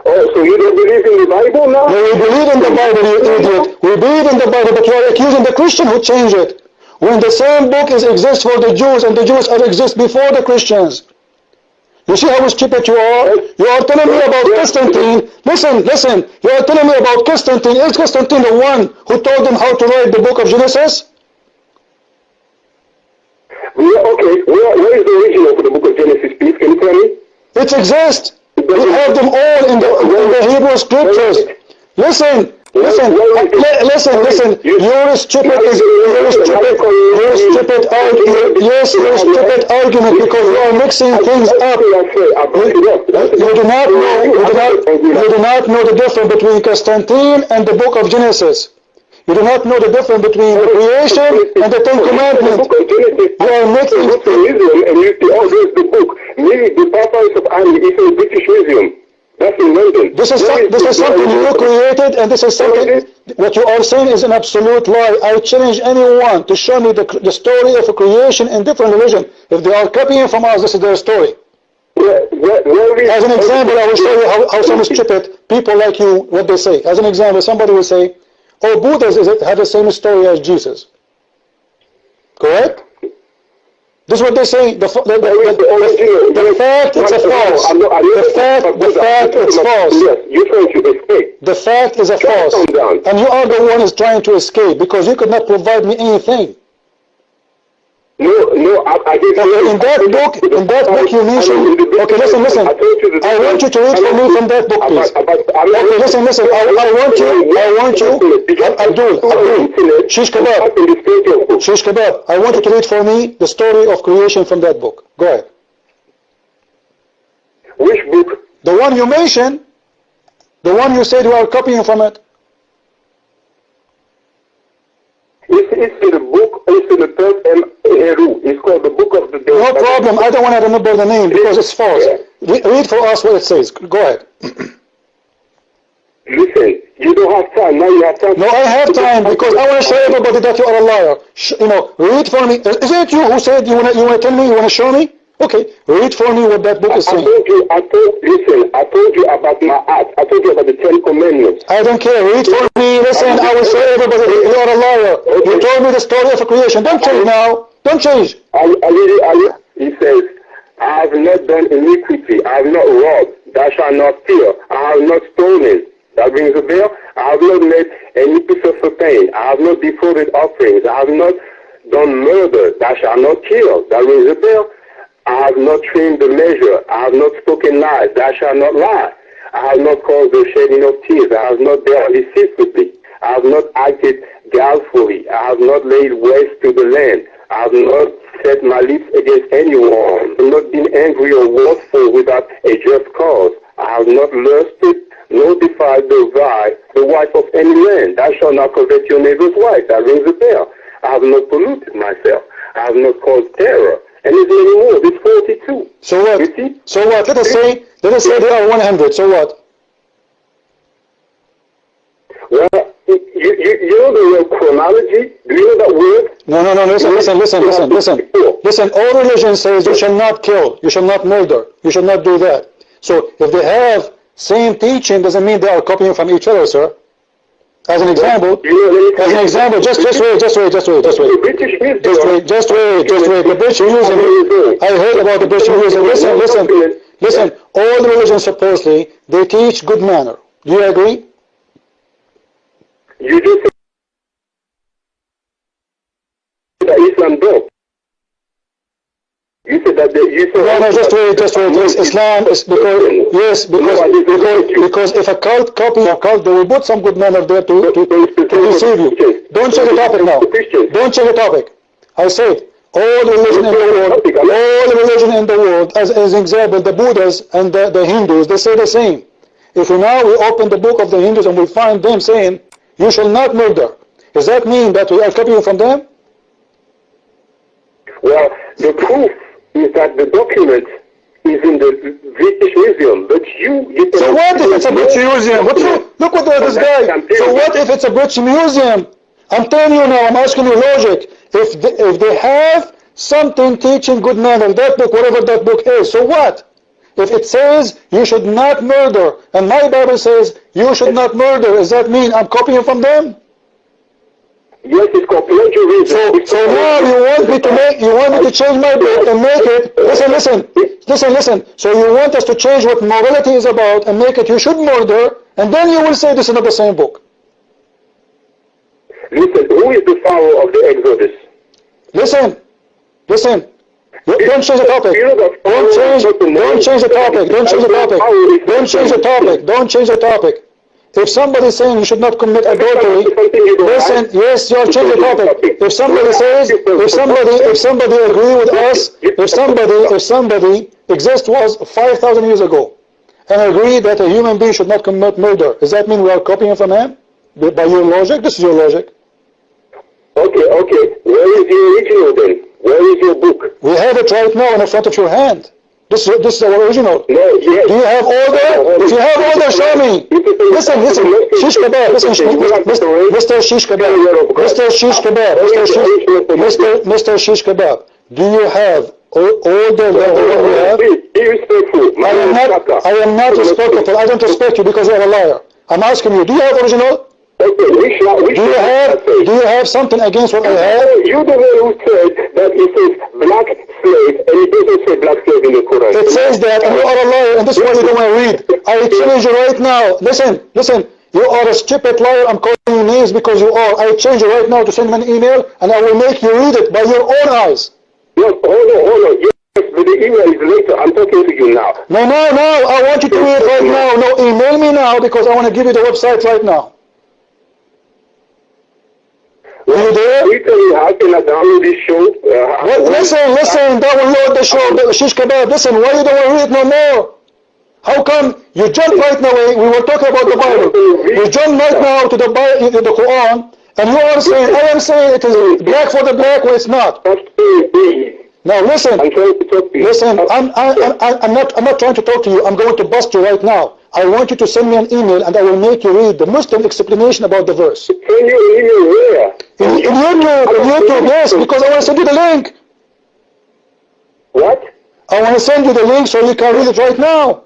Oh, so you don't believe in the Bible now? No, we believe in the Bible, you idiot. We believe in the Bible, but you are accusing the Christian who changed it. When the same book exists for the Jews, and the Jews exist before the Christians. You see how stupid you are? You are telling me about Constantine. Listen. You are telling me about Constantine. Is Constantine the one who told them how to write the book of Genesis? Okay, where is the origin of the book of Genesis, please? Can you tell me? It exists. We have them all in the Hebrew scriptures. Listen. You're stupid argument because you are mixing things up. You do not know the difference between Constantine and the book of Genesis. You do not know the difference between the creation and the Ten Commandments. You are mixing and you say, oh, there's the book. Maybe the Papyrus of Ani is in the British Museum. That's in London. This is something you created, and this is something, what you are saying is an absolute lie. I challenge anyone to show me the story of a creation in different religion. If they are copying from us, this is their story. As an example, I will show you how some stupid people like you, what they say. As an example, somebody will say, oh, Buddha have the same story as Jesus. Correct? This is what they say. The fact it's a false. The fact it's false. You're trying to escape. The fact is a false. And you are the one who's trying to escape because you could not provide me anything. No, I gave you. In that book you mentioned. Okay, listen. I want you to read for me from that book, please. Okay, listen. I want you. Abdul. Shish kebab. I want you to read for me the story of creation from that book. Go ahead. Which book? The one you mentioned. The one you said you are copying from it. It's in the book, it's in the third Eru. It's called the Book of the Dead. No problem. I don't want to remember the name because it's false. Read for us what it says. Go ahead. Listen, you don't have time. Now you have time. No, I have time because I want to show everybody that you are a liar. Read for me. Is it you who said you want to tell me, you want to show me? Okay, read for me what that book is saying. I told you about my act. I told you about the 10 Commandments. I don't care. Read for me. Listen, I will show everybody you are a liar. Okay. You told me the story of creation. Don't change now. Don't change. He says, I have not done iniquity. I have not robbed. Thou shalt not steal. I have not stolen. That rings a bell. I have not made any piece of pain. I have not defrauded offerings. I have not done murder. Thou shalt not kill. That rings a bell. I have not trimmed the measure. I have not spoken lies. Thou shalt not lie. I have not caused the shedding of tears. I have not dealt deceitfully. I have not acted guilefully. I have not laid waste to the land. I have not set my lips against anyone. I have not been angry or wrathful without a just cause. I have not lusted nor defied the wife of any man. Thou shalt not covet your neighbor's wife. That rings a bell. I have not polluted myself. I have not caused terror. And there's many more. There's 42. So what? You see? So what? Let us say there are 100. So what? Well, you know the word chronology? Do you know that word? No. Listen. All religion says you shall not kill. You shall not murder. You shall not do that. So if they have same teaching, doesn't mean they are copying from each other, sir. As an example, just wait. The British Museum, I heard about the British Museum. Listen, all the religions supposedly, they teach good manner. Do you agree? You just said that Islam don't. You said that No, just wait. Islam is because if a cult copy a cult, they will put some good manner there to deceive you. Don't change the topic now. Don't change the topic. I said all religion in the world, as an example, the Buddhas and the Hindus, they say the same. If now we open the book of the Hindus and we find them saying, you shall not murder, does that mean that we are copying from them? Well, the proof is that the document is in the British Museum, but you So what if it's a British Museum? Look what this guy. So what if it's a British Museum? I'm telling you now, I'm asking you logic. If they have something teaching good manner, that book, whatever that book is, so what? If it says you should not murder, and my Bible says you should not murder, does that mean I'm copying from them? Yes, it's complementary. So now you want me to change my book and make it. Listen. So you want us to change what morality is about and make it you should murder, and then you will say this is not the same book. Listen, who is the Pharaoh of the Exodus? Listen. Don't change the topic. Don't change the topic. If somebody is saying you should not commit adultery, listen, yes, you are changing the topic. If somebody agree with us, if somebody was 5,000 years ago and agree that a human being should not commit murder, does that mean we are copying from him? By your logic? This is your logic. Okay. Where is the original then? Where is your book? We have it right now in the front of your hand. This is the original. No, yes. Do you have order? If you have order, show me. Listen. Shish kebab. Listen, Mr. Shish kebab. Mr. Shish kebab. Do you have order that we have? Be respectful. I am not respectful. I don't respect you because you are a liar. I'm asking you, do you have original? Okay, do you have something against what I have? You're the one who said that it says black slave, and it doesn't say black slave in the Quran. It says that, and you are a liar, and this is why you don't want to read. I change you right now. Listen. You are a stupid liar. I'm calling you names because you are. I change you right now to send me an email, and I will make you read it by your own eyes. No, hold on. Yes, but the email is later. I'm talking to you now. No. I want you to read it right now. No, email me now because I want to give you the website right now. Are you there? How can I download this show? Listen, download the show, Shish Kebab. Listen, why you don't want to read no more? How come you jump right now? We were talking about the Bible. You jump right now to the Bible, the Quran, and you are saying, I am saying it is black for the black, well it's not. Now listen, I'm trying to talk to you. Listen, I'm not trying to talk to you. I'm going to bust you right now. I want you to send me an email and I will make you read the Muslim explanation about the verse. Send you an email where? In YouTube, yes, because I want to send you the link. What? I want to send you the link so you can read it right now.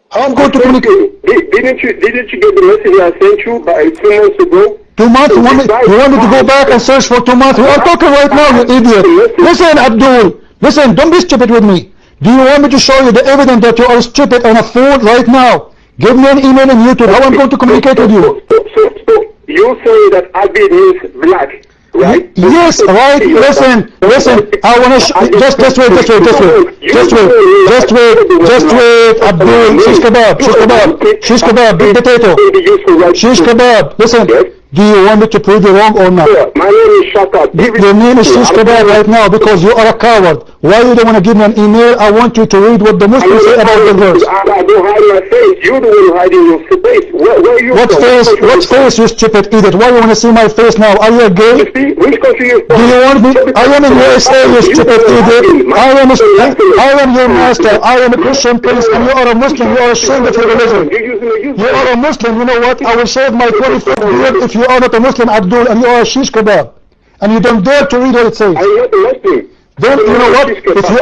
How I'm going to communicate? Didn't you get the message I sent you 2 months ago? 2 months? You want me to go back and search for 2 months? We are talking right now, you idiot. Listen, Abdul. Listen, don't be stupid with me. Do you want me to show you the evidence that you are stupid and a fool right now? Give me an email on YouTube. How I'm going to communicate with you? So you say that Abid means black, right? Yes, right. Listen. I want to just wait. Abdul, shish kebab, big potato. Shish kebab. Listen. Do you want me to prove you wrong or not? Yeah, my name is Shaka. Your name is Shish Kebab right now because you are a coward. Why you don't want to give me an email? I want you to read what the Muslims say about the verse. I don't hide my face. You're the one hiding your face. Where are you what from? What face, you stupid idiot? Why you want to see my face now? Are you gay? Which country you from? Do you want me? I am in USA, you stupid idiot. I am your master. I am a Christian priest and you are a Muslim. You are ashamed of your religion. You are a Muslim. You know what? I will shave my 24th beard if you are not a Muslim, Abdul, and you are a shish kebab. And you don't dare to read what it says. I'm not a Muslim. Then you know what? If you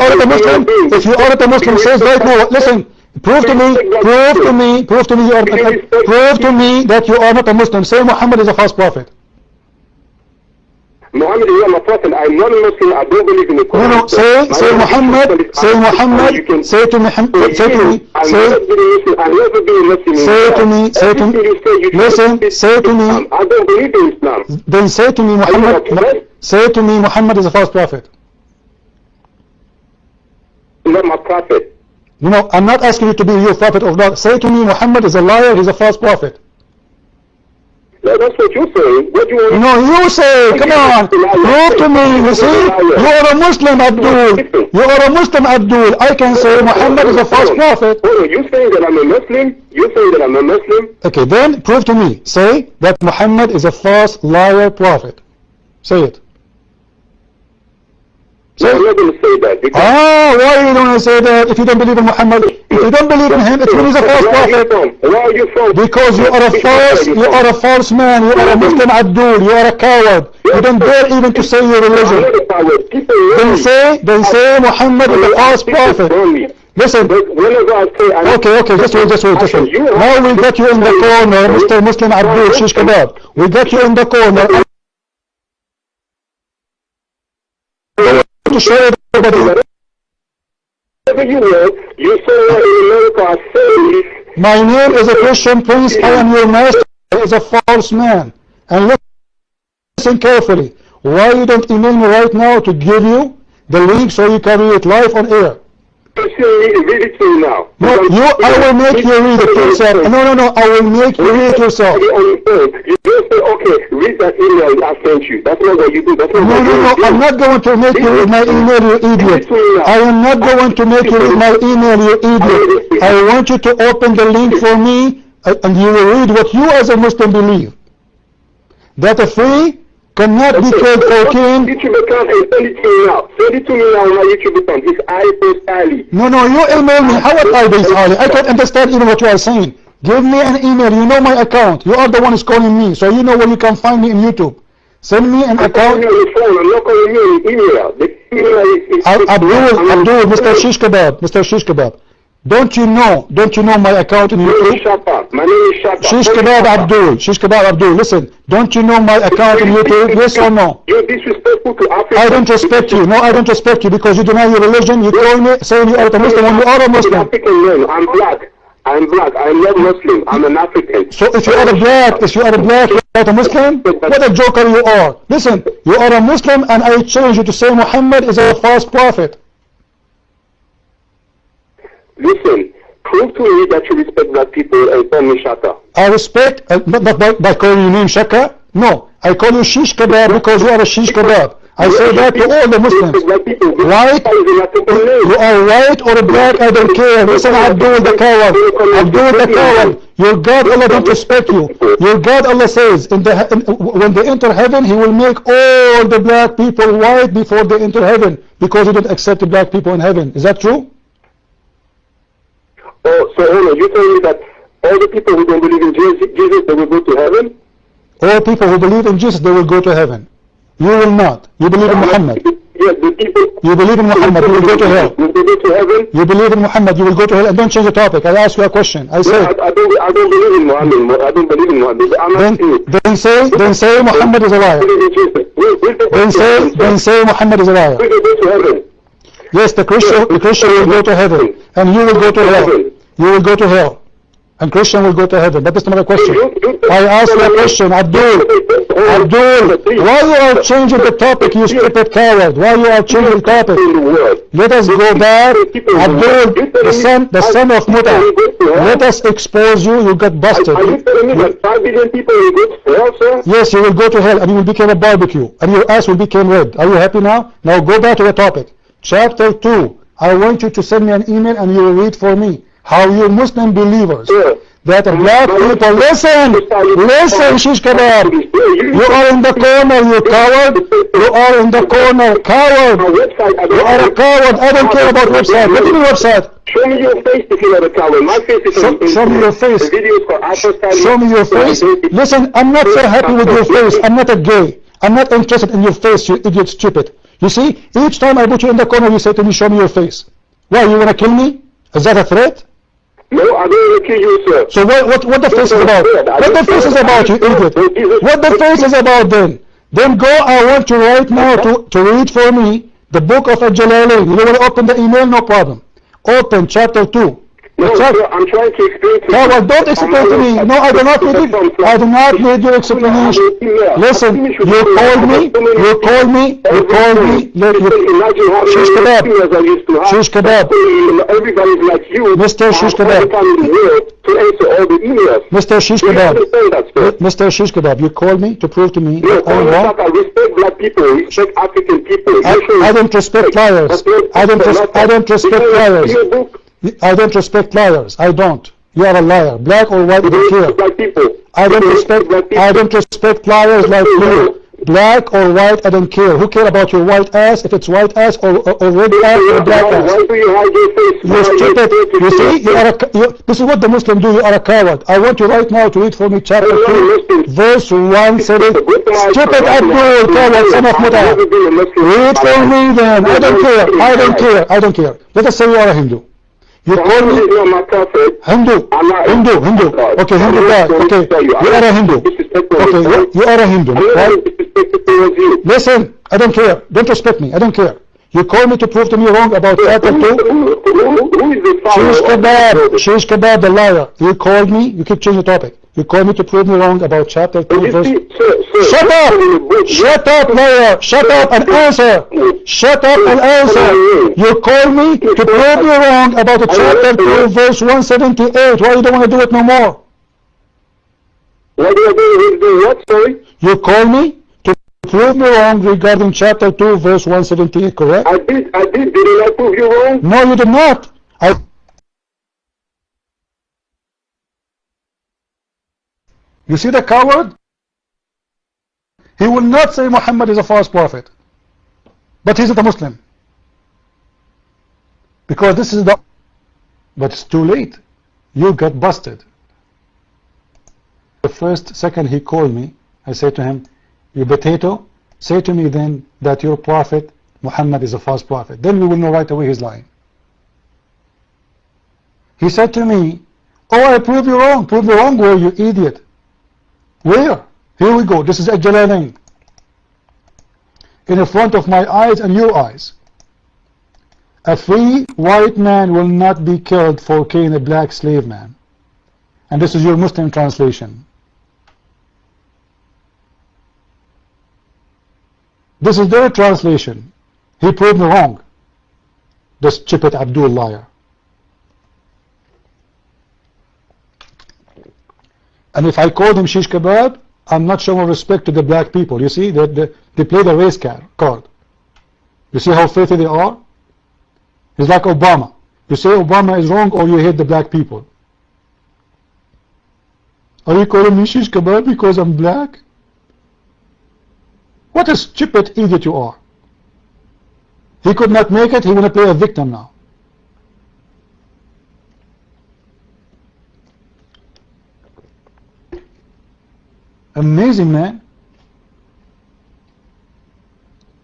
are not a Muslim, says right now, listen, prove to me that you are not a Muslim. Say Muhammad is a false prophet. Muhammad is not a prophet. I'm not a Muslim. I don't believe in the Quran. No, say Muhammad, say to me, I've never been Muslim. I don't believe in Islam. Then say to me, Muhammad is a false prophet. Not my prophet. No, I'm not asking you to be your prophet or not. Say to me, Muhammad is a liar, he's a false prophet. No, that's what you're saying. What you want? No, you say, come on, prove to me, you see, you are a Muslim, Abdul. You are a Muslim, Abdul. I can say Muhammad is a false prophet. You're saying that I'm a Muslim? You're saying that I'm a Muslim? Okay, then prove to me. Say that Muhammad is a false liar prophet. Say it. No, I'm not going to say that. Why you don't want to say that if you don't believe in Muhammad? If you don't believe in him, it means he's a false prophet. Where are you from? Because you are a false man. You are a Muslim Abdul. You are a coward. You don't dare even to say your religion. Then say Muhammad is a false prophet. Listen. Okay, just wait. Now we got you in the corner, Mr. Muslim Abdul Shish Kebab. We got you in the corner. To show everybody. My name is a Christian prince. I am your master. He is a false man. And listen carefully. Why you don't email me right now to give you the link so you can read it live on air? Read it to you now. No, I will make you read it yourself. No, I will make you read it yourself. You just say, okay, read that email I sent you. That's not what you do. No, I'm not going to make you read my email, you idiot. I am not going to make you read my email, you idiot. I want you to open the link for me and you will read what you as a Muslim believe. That a free cannot be killed for king. YouTube account and send it to me now. Send it to me now on my YouTube account. It's iPost Ali. No, you email me. How would I be Ali? I can't understand even what you are saying. Give me an email. You know my account. You are the one who's calling me, so you know where you can find me in YouTube. Send me an account. I'm calling you on the phone. I'm not calling you on email. The email is Abdul, Mr. Shish Kebab. Don't you know my account in YouTube? Shaka. My name is Shaka. Shish Kebab Abdul. Shish Kebab Abdul. Listen, don't you know my account in YouTube? Yes or no? You're disrespectful to Africa. I don't respect you. No, I don't respect you because you deny your religion. You call me saying you are a Muslim when you are a Muslim. African man. I'm black. I'm not Muslim. I'm an African. So if you are a black, you are not a Muslim? What a joker you are. Listen, you are a Muslim and I challenge you to say Muhammad is a false prophet. Listen, prove to me that you respect black people and call me Shaka. I respect, not by calling your name Shaka. No, I call you Shish Kebab because you are a Shish Kebab. I say that to all the Muslims. White, you are white or black, I don't care. Listen, Abdul the coward. Abdul the coward. Your God Allah don't respect you. Your God Allah says, when they enter heaven, He will make all the black people white before they enter heaven because you don't accept the black people in heaven. Is that true? Oh, so hold on, you telling me that all the people who don't believe in Jesus, they will go to heaven? All people who believe in Jesus, they will go to heaven. You will not. You believe in Muhammad. Yes, the people. You believe in Muhammad, you will go to hell. Will they go to heaven? You believe in Muhammad, you will go to hell. And don't change the topic. I ask you a question. I say. No, I don't believe in Muhammad. I don't believe in Muhammad. I'm asking you. Then say Muhammad is a liar. Then say Muhammad is a liar. Will they go to heaven? Yes, the Christian will go to heaven. And you will go to hell. You will go to hell. And Christian will go to heaven. But that's not a question. I ask you a question, Abdul, why you are changing the topic, you stupid coward? Why you are changing the topic? Let us go back. Abdul, the son of Muta, let us expose you, you got busted. Are you telling me that 5 billion people will go to hell, sir? Yes, you will go to hell and you will become a barbecue. And your ass will become red. Are you happy now? Now go back to the topic. Chapter 2. I want you to send me an email and you will read for me how you Muslim believers that black people, listen, Shish Kebab, you are in the corner, you coward, you are in the corner, coward, you are a coward, I don't care about website, what is the website? Show me your face if you're not a coward. My face is show me your face. Show me your face. Listen, I'm not so happy with your face, I'm not a gay, I'm not interested in your face, you idiot stupid. You see, each time I put you in the corner, you say to me, show me your face. Why, you want to kill me? Is that a threat? No, I don't want to kill you, sir. So what the face is about? What the face is about, you idiot? What the face is about then? Then go, I want you right now to read for me the book of Al-Jalalain. You want to open the email? No problem. Open chapter 2. No, sir, I'm trying to explain to you. No, well, don't explain to me. No, I do not need your explanation. Listen, you called me. Shish Kebab. Shish Kebab. Everybody's like you. Mr. Shish Kebab. To answer all the emails. Mr. Shish Kebab. Mr. Shish Kebab, you called me to prove to me that I'm wrong. I respect black people. Respect African people. I don't respect liars. I don't respect liars. I don't respect liars. I don't. You are a liar. Black or white, I don't care. I don't respect liars like you. Black or white, I don't care. Who care about your white ass, if it's white ass or red ass or black ass? Why do you hide your face? You're stupid. You see, this is what the Muslims do. You are a coward. I want you right now to read for me chapter 2, verse 170. Stupid Abdul, coward, son of Muta. Read for me then. I don't care. Let us say you are a Hindu. You call me Hindu. Okay, Hindu God. Okay, you are a Hindu. Okay, you are a Hindu. Right? Listen, I don't care. Don't respect me. I don't care. You call me to prove to me wrong about chapter 2. Shish Kebab, the liar. You called me. You keep changing the topic. You call me to prove me wrong about chapter 2 verse... Shut up! Shut up, liar! Shut up and answer! Shut up and answer! You call me to prove me wrong about the chapter 2 verse 178. Why you don't want to do it no more? Why do I do what, sorry? You call me to prove me wrong regarding chapter 2 verse 178, correct? I did. Did I prove you wrong? No, you did not. You see the coward? He will not say Muhammad is a false prophet. But he's a Muslim. Because this is the... But it's too late. You got busted. The second he called me, I said to him, you potato, say to me then that your prophet, Muhammad, is a false prophet. Then we will know right away he's lying. He said to me, oh, I prove you wrong. Prove you wrong where, you idiot? Where? Here we go. This is Jalalain. In front of my eyes and your eyes. A free white man will not be killed for killing a black slave man. And this is your Muslim translation. This is their translation. He proved me wrong. This Chipet Abdul liar. And if I called him shish kebab, I'm not showing respect to the black people. You see, they play the race card. You see how filthy they are? It's like Obama. You say Obama is wrong or you hate the black people. Are you calling me shish kebab because I'm black? What a stupid idiot you are. He could not make it, he want to play a victim now. Amazing, man.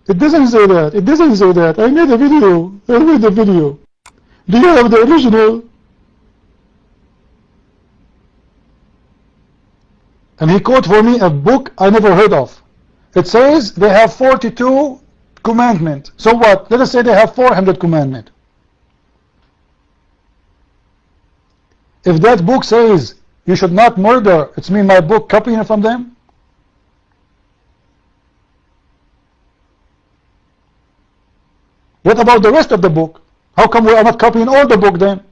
It doesn't say that. It doesn't say that. I made a video. I made a video. Do you have the original? And he quote for me a book I never heard of. It says they have 42 commandments. So what? Let us say they have 400 commandments. If that book says you should not murder, it's mean my book copying from them? What about the rest of the book? How come we are not copying all the book then?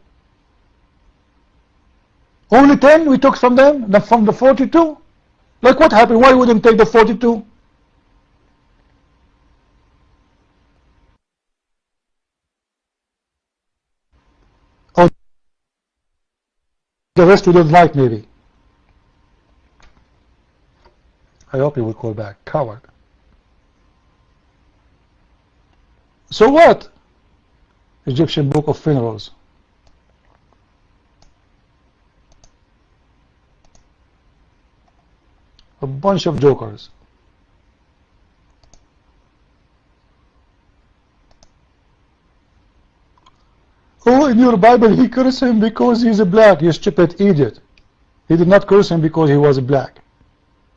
Only 10 we took from them, from the 42? Like what happened? Why wouldn't take the 42? Oh, the rest we don't like maybe. I hope he will call back. Coward. So what? Egyptian Book of Funerals. A bunch of jokers. Oh, in your Bible he cursed him because he's a black. You stupid idiot. He did not curse him because he was a black.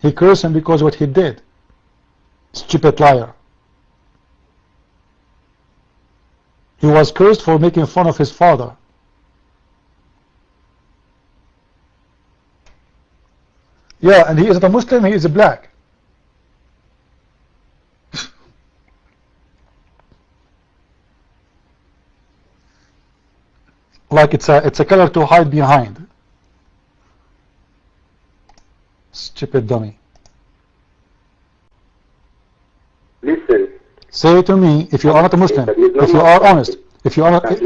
He cursed him because what he did. Stupid liar. He was cursed for making fun of his father. Yeah, and he is not a Muslim, he is a black. Like it's a color to hide behind. Stupid dummy. Listen. Say to me, if you are not a Muslim, if you are honest, if you are not, if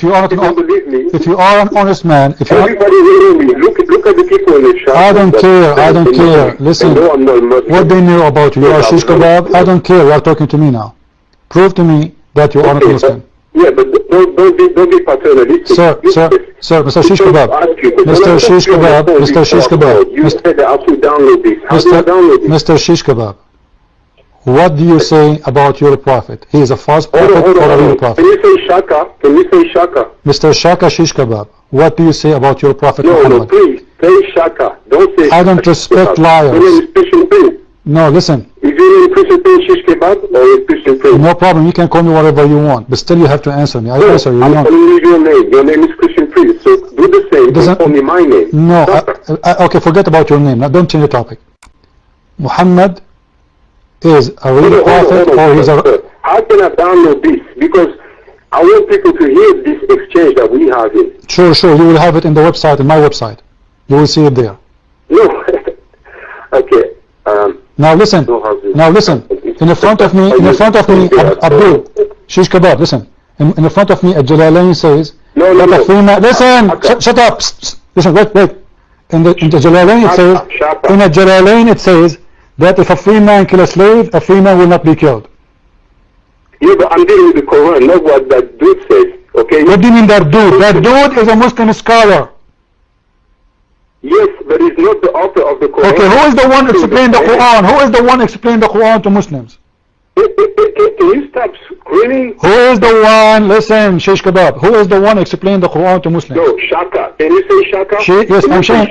you are not, if you are an honest man, if you are, everybody hearing me. Look at the people in the shop. I don't care. I don't care. Listen, what they know about you. You are shish kebab. I don't care. You are talking to me now. Prove to me that you are not a Muslim. Yeah, but don't be paternalistic. Sir, Mr. Shish Kebab, Mr. Shish Kebab, Mr. Shish Kebab, You said I have to download this. How do I download this? Mr. Shish Kebab, what do you say about your prophet? He is a false prophet or a real prophet? Can you say Shaka? Can you say Shaka? Mr. Shaka Shish Kebab, what do you say about your prophet Muhammad? No, please, say Shaka. Don't say I don't respect liars. No, listen. Is your name Christian Prince Shish Kebab or is Christian Prince? No problem, you can call me whatever you want, but still you have to answer me. I answer you. I'm calling you your name. Your name is Christian Prince, so do the same. Don't call me my name. No, okay, forget about your name. Now, don't change the topic. Muhammad is a real prophet or he's a... How can I download this? Because I want people to hear this exchange that we have here. Sure, you will have it in the website, in my website. You will see it there. No. Okay. Now listen, in front of me, Abdul, Shish Kebab, listen, in front of me, Jalalain says, listen, shut up, listen, wait, in the Jalalain it says, that if a free man kill a slave, a free man will not be killed. Yeah, but I'm dealing with the Quran, not what that dude says, okay? What do you mean that dude? That dude is a Muslim scholar. Yes, but he's not the author of the Quran. Okay, who is the one explaining the Quran? Who is the one explaining the Quran to Muslims? Can you stop screaming? Who is the one, listen, Shish Kebab, who is the one explaining the Quran to Muslims? No, Shaka. Can you say Shaka? Yes, I'm saying,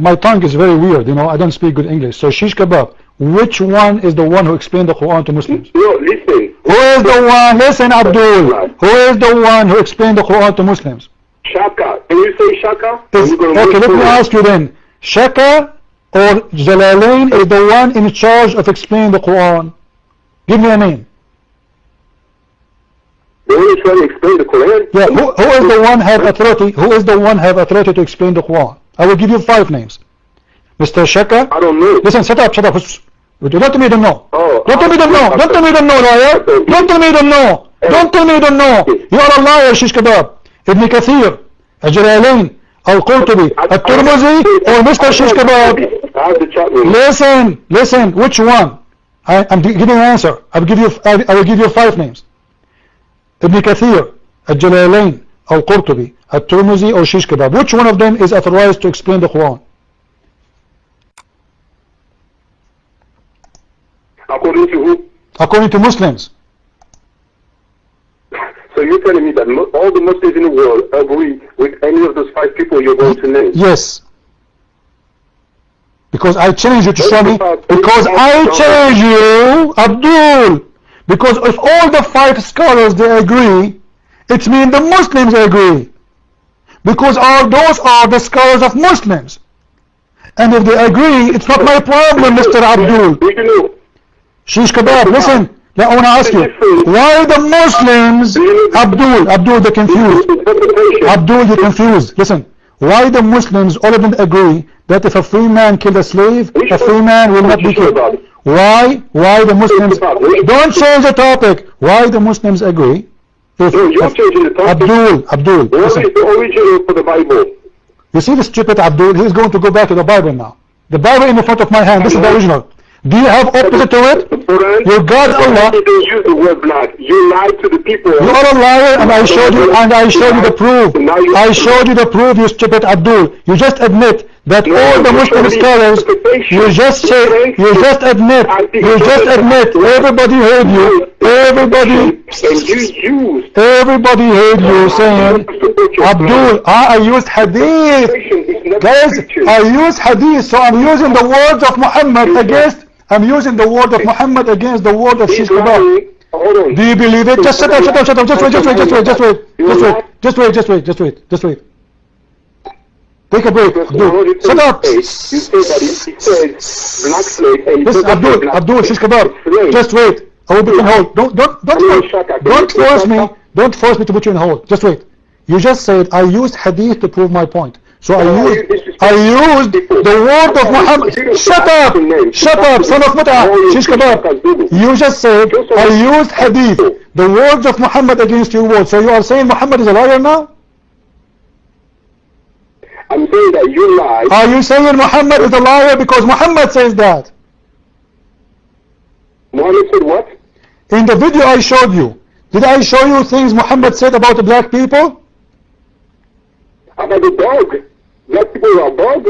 my tongue is very weird, I don't speak good English. So Shish Kebab, which one is the one who explained the Quran to Muslims? No, listen. Who is the one, listen Abdul, who is the one who explained the Quran to Muslims? Shaka. Can you say Shaka? Okay, let me ask you then, Shaka or Jalalain is the one in charge of explaining the Quran? Give me a name. The one who's trying to explain the Quran? Yeah, who is the one have authority? Who is the one have authority to explain the Quran? I will give you 5 names. Mr. Shaka. I don't know. Listen, shut up. Don't tell me you don't know. Oh, don't tell me you don't know. Don't tell me you don't know, liar. Don't tell me you don't know. Don't tell me you don't know. You are a liar, Shish Kebab. Ibn Kathir, Jalalain, Al-Qurtubi, Al-Tirmidhi, or Mr. Shish Kebab. Listen, which one? I'm giving an answer. I will give you 5 names. Ibn Kathir, Al-Jalalain, Al-Qurtubi, Al-Tirmidhi, or Shish Kebab. Which one of them is authorized to explain the Quran? According to who? According to Muslims. So you're telling me that all the Muslims in the world agree with any of those 5 people you're going to name? Yes. Because I challenge you to show me. Because I challenge you, Abdul. Because if all the 5 scholars they agree, it means the Muslims agree. Because all those are the scholars of Muslims. And if they agree, it's not my problem, Mr. Abdul. Shish Kebab, listen. I want to ask you, why the Muslims, Abdul, they're confused. Abdul, you're confused. Listen, why the Muslims, all of them agree that if a free man killed a slave, a free man will not be killed. Why the Muslims, don't change the topic. Why the Muslims agree? You're changing the topic. Abdul, listen. What is the original for the Bible? You see the stupid Abdul, he's going to go back to the Bible now. The Bible in the front of my hand, this is the original. Do you have opposite to it? Your God Allah. You don't use the word black. You lied to the people. You are a liar, and I showed you the proof. I showed you the proof, you stupid Abdul. You just admit that all the Muslim scholars, you just admit, everybody heard you. Everybody heard you saying, Abdul, I used hadith. Guys, I use hadith, so I'm using the words of Muhammad against the word of Shish Kebab. Do you believe it? Just shut up. Just wait. Take a break. Abdul, shut up. Listen, Abdul, Shish Kebab. Just wait. I will be in hold. Don't force me to put you in hold. Just wait. You just said I used hadith to prove my point. So I used the word of Muhammad. Shut up, son of Mut'ah, Shish Kebab. You just said I used hadith, the words of Muhammad against your words. So you are saying Muhammad is a liar now? I'm saying that you lie. Are you saying Muhammad is a liar because Muhammad says that? Muhammad said what? In the video I showed you, did I show you things Muhammad said about the black people? About the dog? Black people are dog?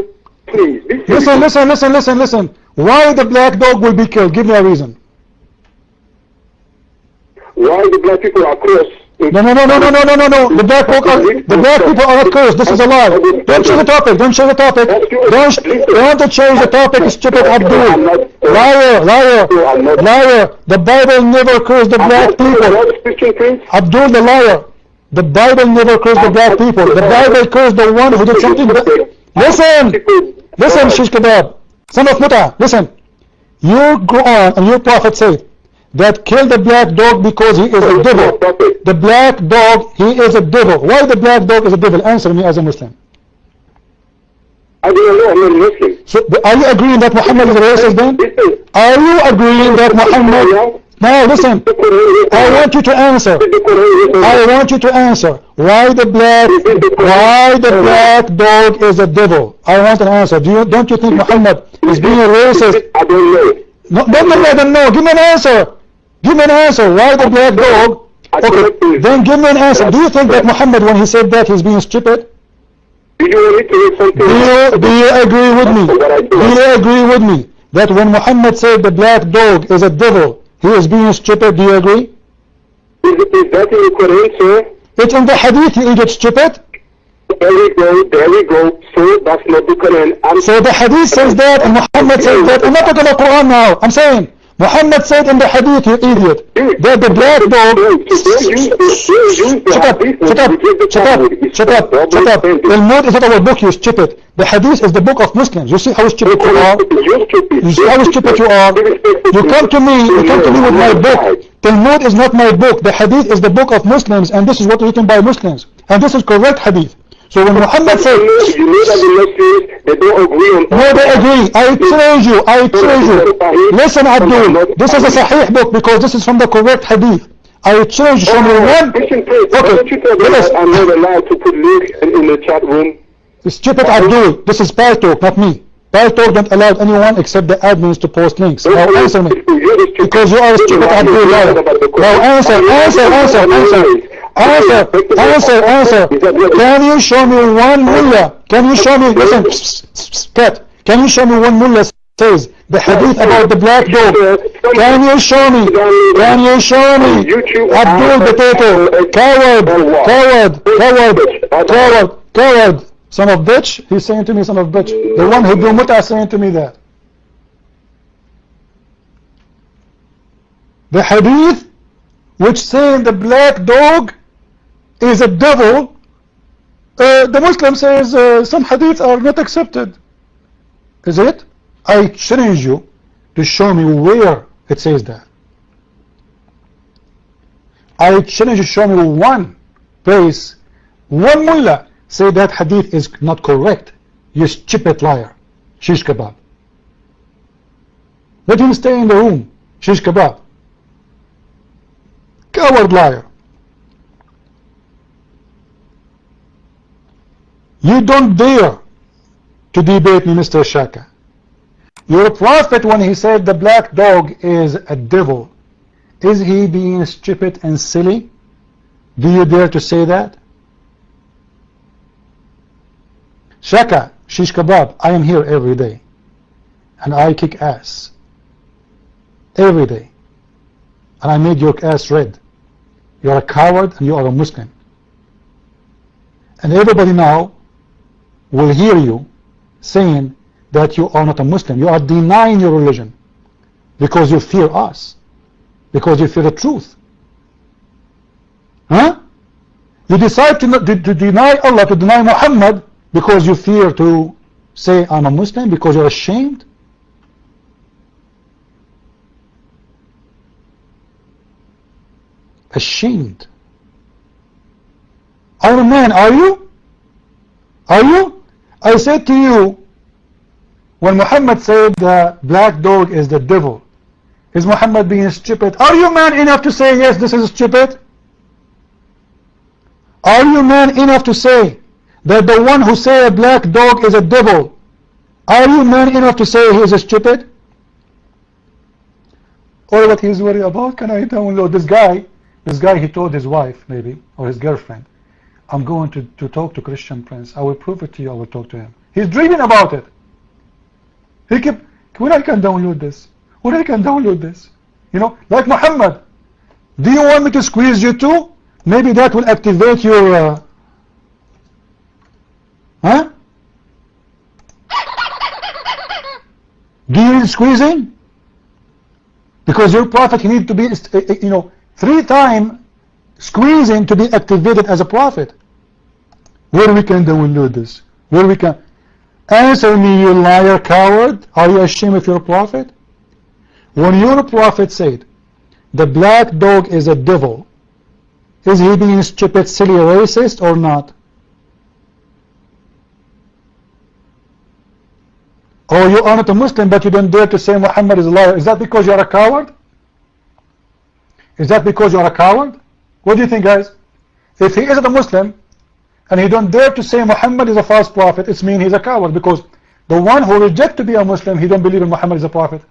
Please. Listen. Why the black dog will be killed? Give me a reason. Why the black people are cursed? No. The black people are not cursed. This is a lie. Don't change the topic. Don't change the topic, stupid Abdul. Liar. The Bible never cursed the black people. Abdul, the liar. The Bible never cursed the black people. The Bible cursed the one who did something. Listen, Shish Kebab. Son of Mut'ah, listen. Your Quran and your Prophet said that kill the black dog because he is a devil. The black dog, he is a devil. Why the black dog is a devil? Answer me as a Muslim. I don't know, I'm not a Muslim. So, are you agreeing that Muhammad is a racist then? Are you agreeing that Muhammad... Now listen, I want you to answer. Why the black dog is a devil? I want an answer. Don't you think Muhammad is being a racist? I don't know. No, I don't know. Give me an answer. Why the black dog? Okay, then give me an answer. Do you think that Muhammad, when he said that, he's being stupid? Do you agree with me? that when Muhammad said the black dog is a devil, he is being stupid? Do you agree? Is that in the Quran, sir? It's in the hadith, you idiot stupid. There we go. So that's not the Quran. So the hadith says that, and Muhammad says that. I'm not talking about Quran now. I'm saying Muhammad said in the hadith, you idiot, that the black dog. Shut up. Talmud is not our book, you stupid. The hadith is the book of Muslims. You see how stupid you are? You see how stupid you are? You come to me with my book. Talmud is not my book. The hadith is the book of Muslims, and this is what is written by Muslims. And this is correct hadith. So when Muhammad said, you know that the Muslims, they don't agree on. No, they agree. I challenge you. Listen, Abdul, this is a Sahih book because this is from the correct hadith. I challenge you. Show me one. Okay, I'm not allowed to put links in the chat room. Stupid Abdul, this is Talk, not me. Talk don't allow anyone except the admins to post links. Now answer me. Because you are a stupid Abdul. Now answer. Can you show me one mullah? Can you show me, listen, cat. Can you show me one mullah says the hadith about the black dog? Can you show me? Abdul potato. Coward. Son of bitch. He's saying to me, son of bitch. The one who do mut'ah saying to me that. The hadith which saying the black dog is a devil, the Muslim says some hadiths are not accepted. Is it? I challenge you to show me where it says that. I challenge you to show me one place, one mullah say that hadith is not correct. You stupid liar. Shish kebab. Let him stay in the room. Shish kebab. Coward liar. You don't dare to debate me, Mr. Shaka. Your prophet, when he said the black dog is a devil, is he being stupid and silly? Do you dare to say that? Shaka, shish kebab, I am here every day. And I kick ass. Every day. And I made your ass red. You are a coward and you are a Muslim. And everybody now will hear you saying that you are not a Muslim. You are denying your religion because you fear us, because you fear the truth. Huh? You decide to deny Allah, to deny Muhammad because you fear to say I'm a Muslim, because you're ashamed. Ashamed. I'm a man, are you? Are you? I said to you, when Muhammad said the black dog is the devil, is Muhammad being stupid? Are you man enough to say yes, this is stupid? Are you man enough to say that the one who say a black dog is a devil, are you man enough to say he is a stupid? Or what he's worried about, can I download this guy? This guy, he told his wife, maybe, or his girlfriend, I'm going to talk to Christian Prince. I will prove it to you. I will talk to him. He's dreaming about it. He kept, when I can download this? When I can download this? You know, like Muhammad. Do you want me to squeeze you too? Maybe that will activate your... huh? Do you need squeezing? Because your prophet, he needs to be, you know, 3 times squeezing to be activated as a prophet. Where we can download this? Where we can... Answer me, you liar, coward. Are you ashamed of your prophet? When your prophet said, the black dog is a devil, is he being stupid, silly, racist, or not? Or you are not a Muslim, but you don't dare to say Muhammad is a liar. Is that because you are a coward? Is that because you are a coward? What do you think, guys? If he isn't a Muslim, and he don't dare to say Muhammad is a false prophet, it means he's a coward, because the one who rejects to be a Muslim, he don't believe in Muhammad is a prophet,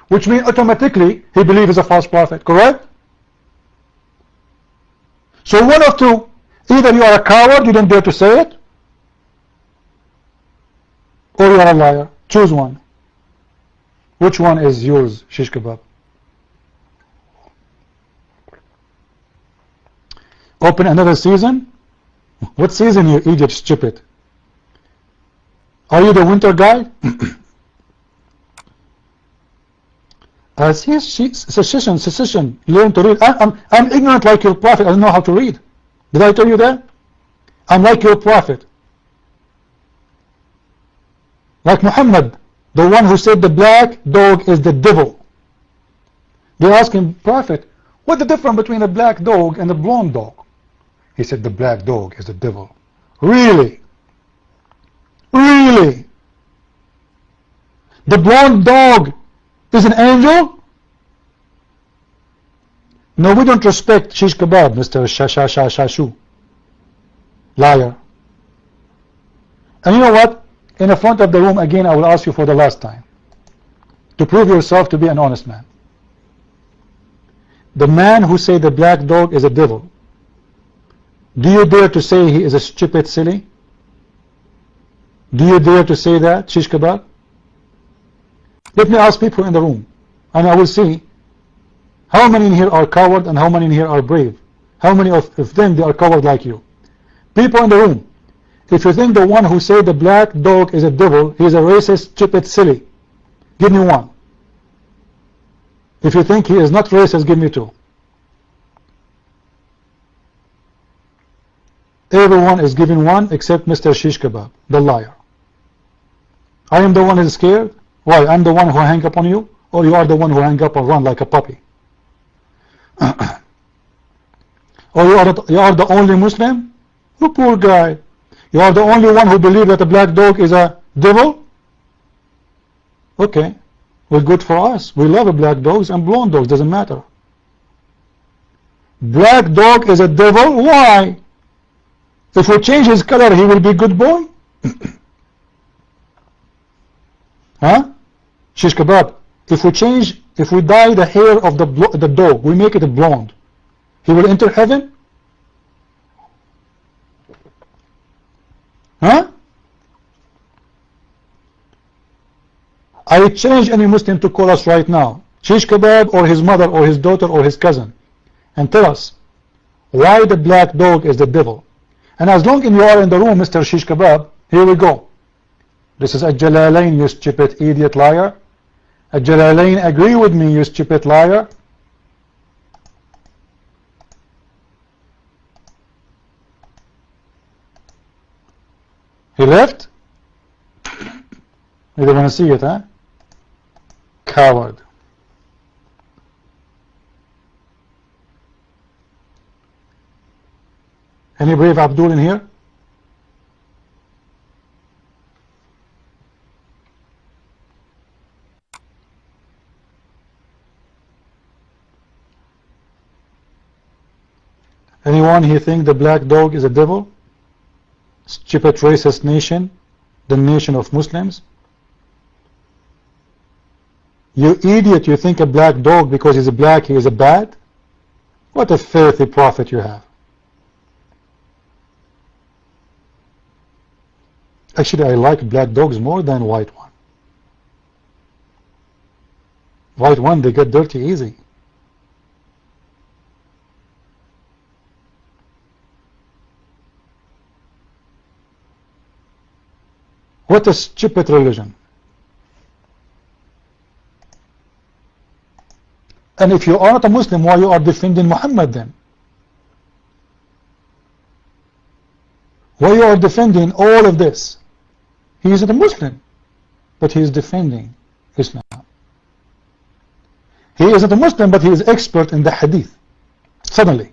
which means automatically he believes he's a false prophet, correct? So one of two, either you are a coward, you don't dare to say it, or you are a liar. Choose one. Which one is yours, shish kebab? Open another season? What season, you idiot, stupid? Are you the winter guy? Secession, learn to read. I'm ignorant like your prophet. I don't know how to read. Did I tell you that? I'm like your prophet. Like Muhammad, the one who said the black dog is the devil. They asked him, Prophet, what's the difference between a black dog and a blonde dog? He said, the black dog is the devil. Really? Really? The blonde dog is an angel? No, we don't respect shish kebab, Mr. Shashu. Liar. And you know what? In the front of the room again, I will ask you for the last time to prove yourself to be an honest man. The man who said the black dog is a devil, do you dare to say he is a stupid silly? Do you dare to say that, shish kebab? Let me ask people in the room, and I will see how many in here are coward and how many in here are brave. How many of them they are coward like you? People in the room, if you think the one who said the black dog is a devil, he is a racist, stupid, silly, give me one. If you think he is not racist, give me two. Everyone is giving one except Mr. Shish Kebab, the liar. I am the one who is scared. Why? I'm the one who hang up on you, or you are the one who hang up and run like a puppy? Or you are the only Muslim? You poor guy. You are the only one who believes that a black dog is a devil? Okay. Well, good for us. We love black dogs and blonde dogs. Doesn't matter. Black dog is a devil? Why? If we change his color, he will be good boy? Huh? Shish kebab. If we dye the hair of the dog, we make it a blonde, he will enter heaven? Huh? I challenge any Muslim to call us right now, shish kebab or his mother or his daughter or his cousin, and tell us why the black dog is the devil. And as long as you are in the room, Mr. Shish Kebab, here we go. This is a Jalalain, you stupid idiot liar. A Jalalain, agree with me, you stupid liar. He left? You don't want to see it, huh? Coward. Any brave Abdul in here? Anyone here think the black dog is a devil? Stupid racist nation, the nation of Muslims? You idiot, you think a black dog because he's a black, he is a bad? What a filthy prophet you have. Actually, I like black dogs more than white one. White one, they get dirty easy. What a stupid religion. And if you are not a Muslim, why you are defending Muhammad then? Why you are defending all of this? He isn't a Muslim, but he is defending Islam. He isn't a Muslim, but he is expert in the hadith. Suddenly.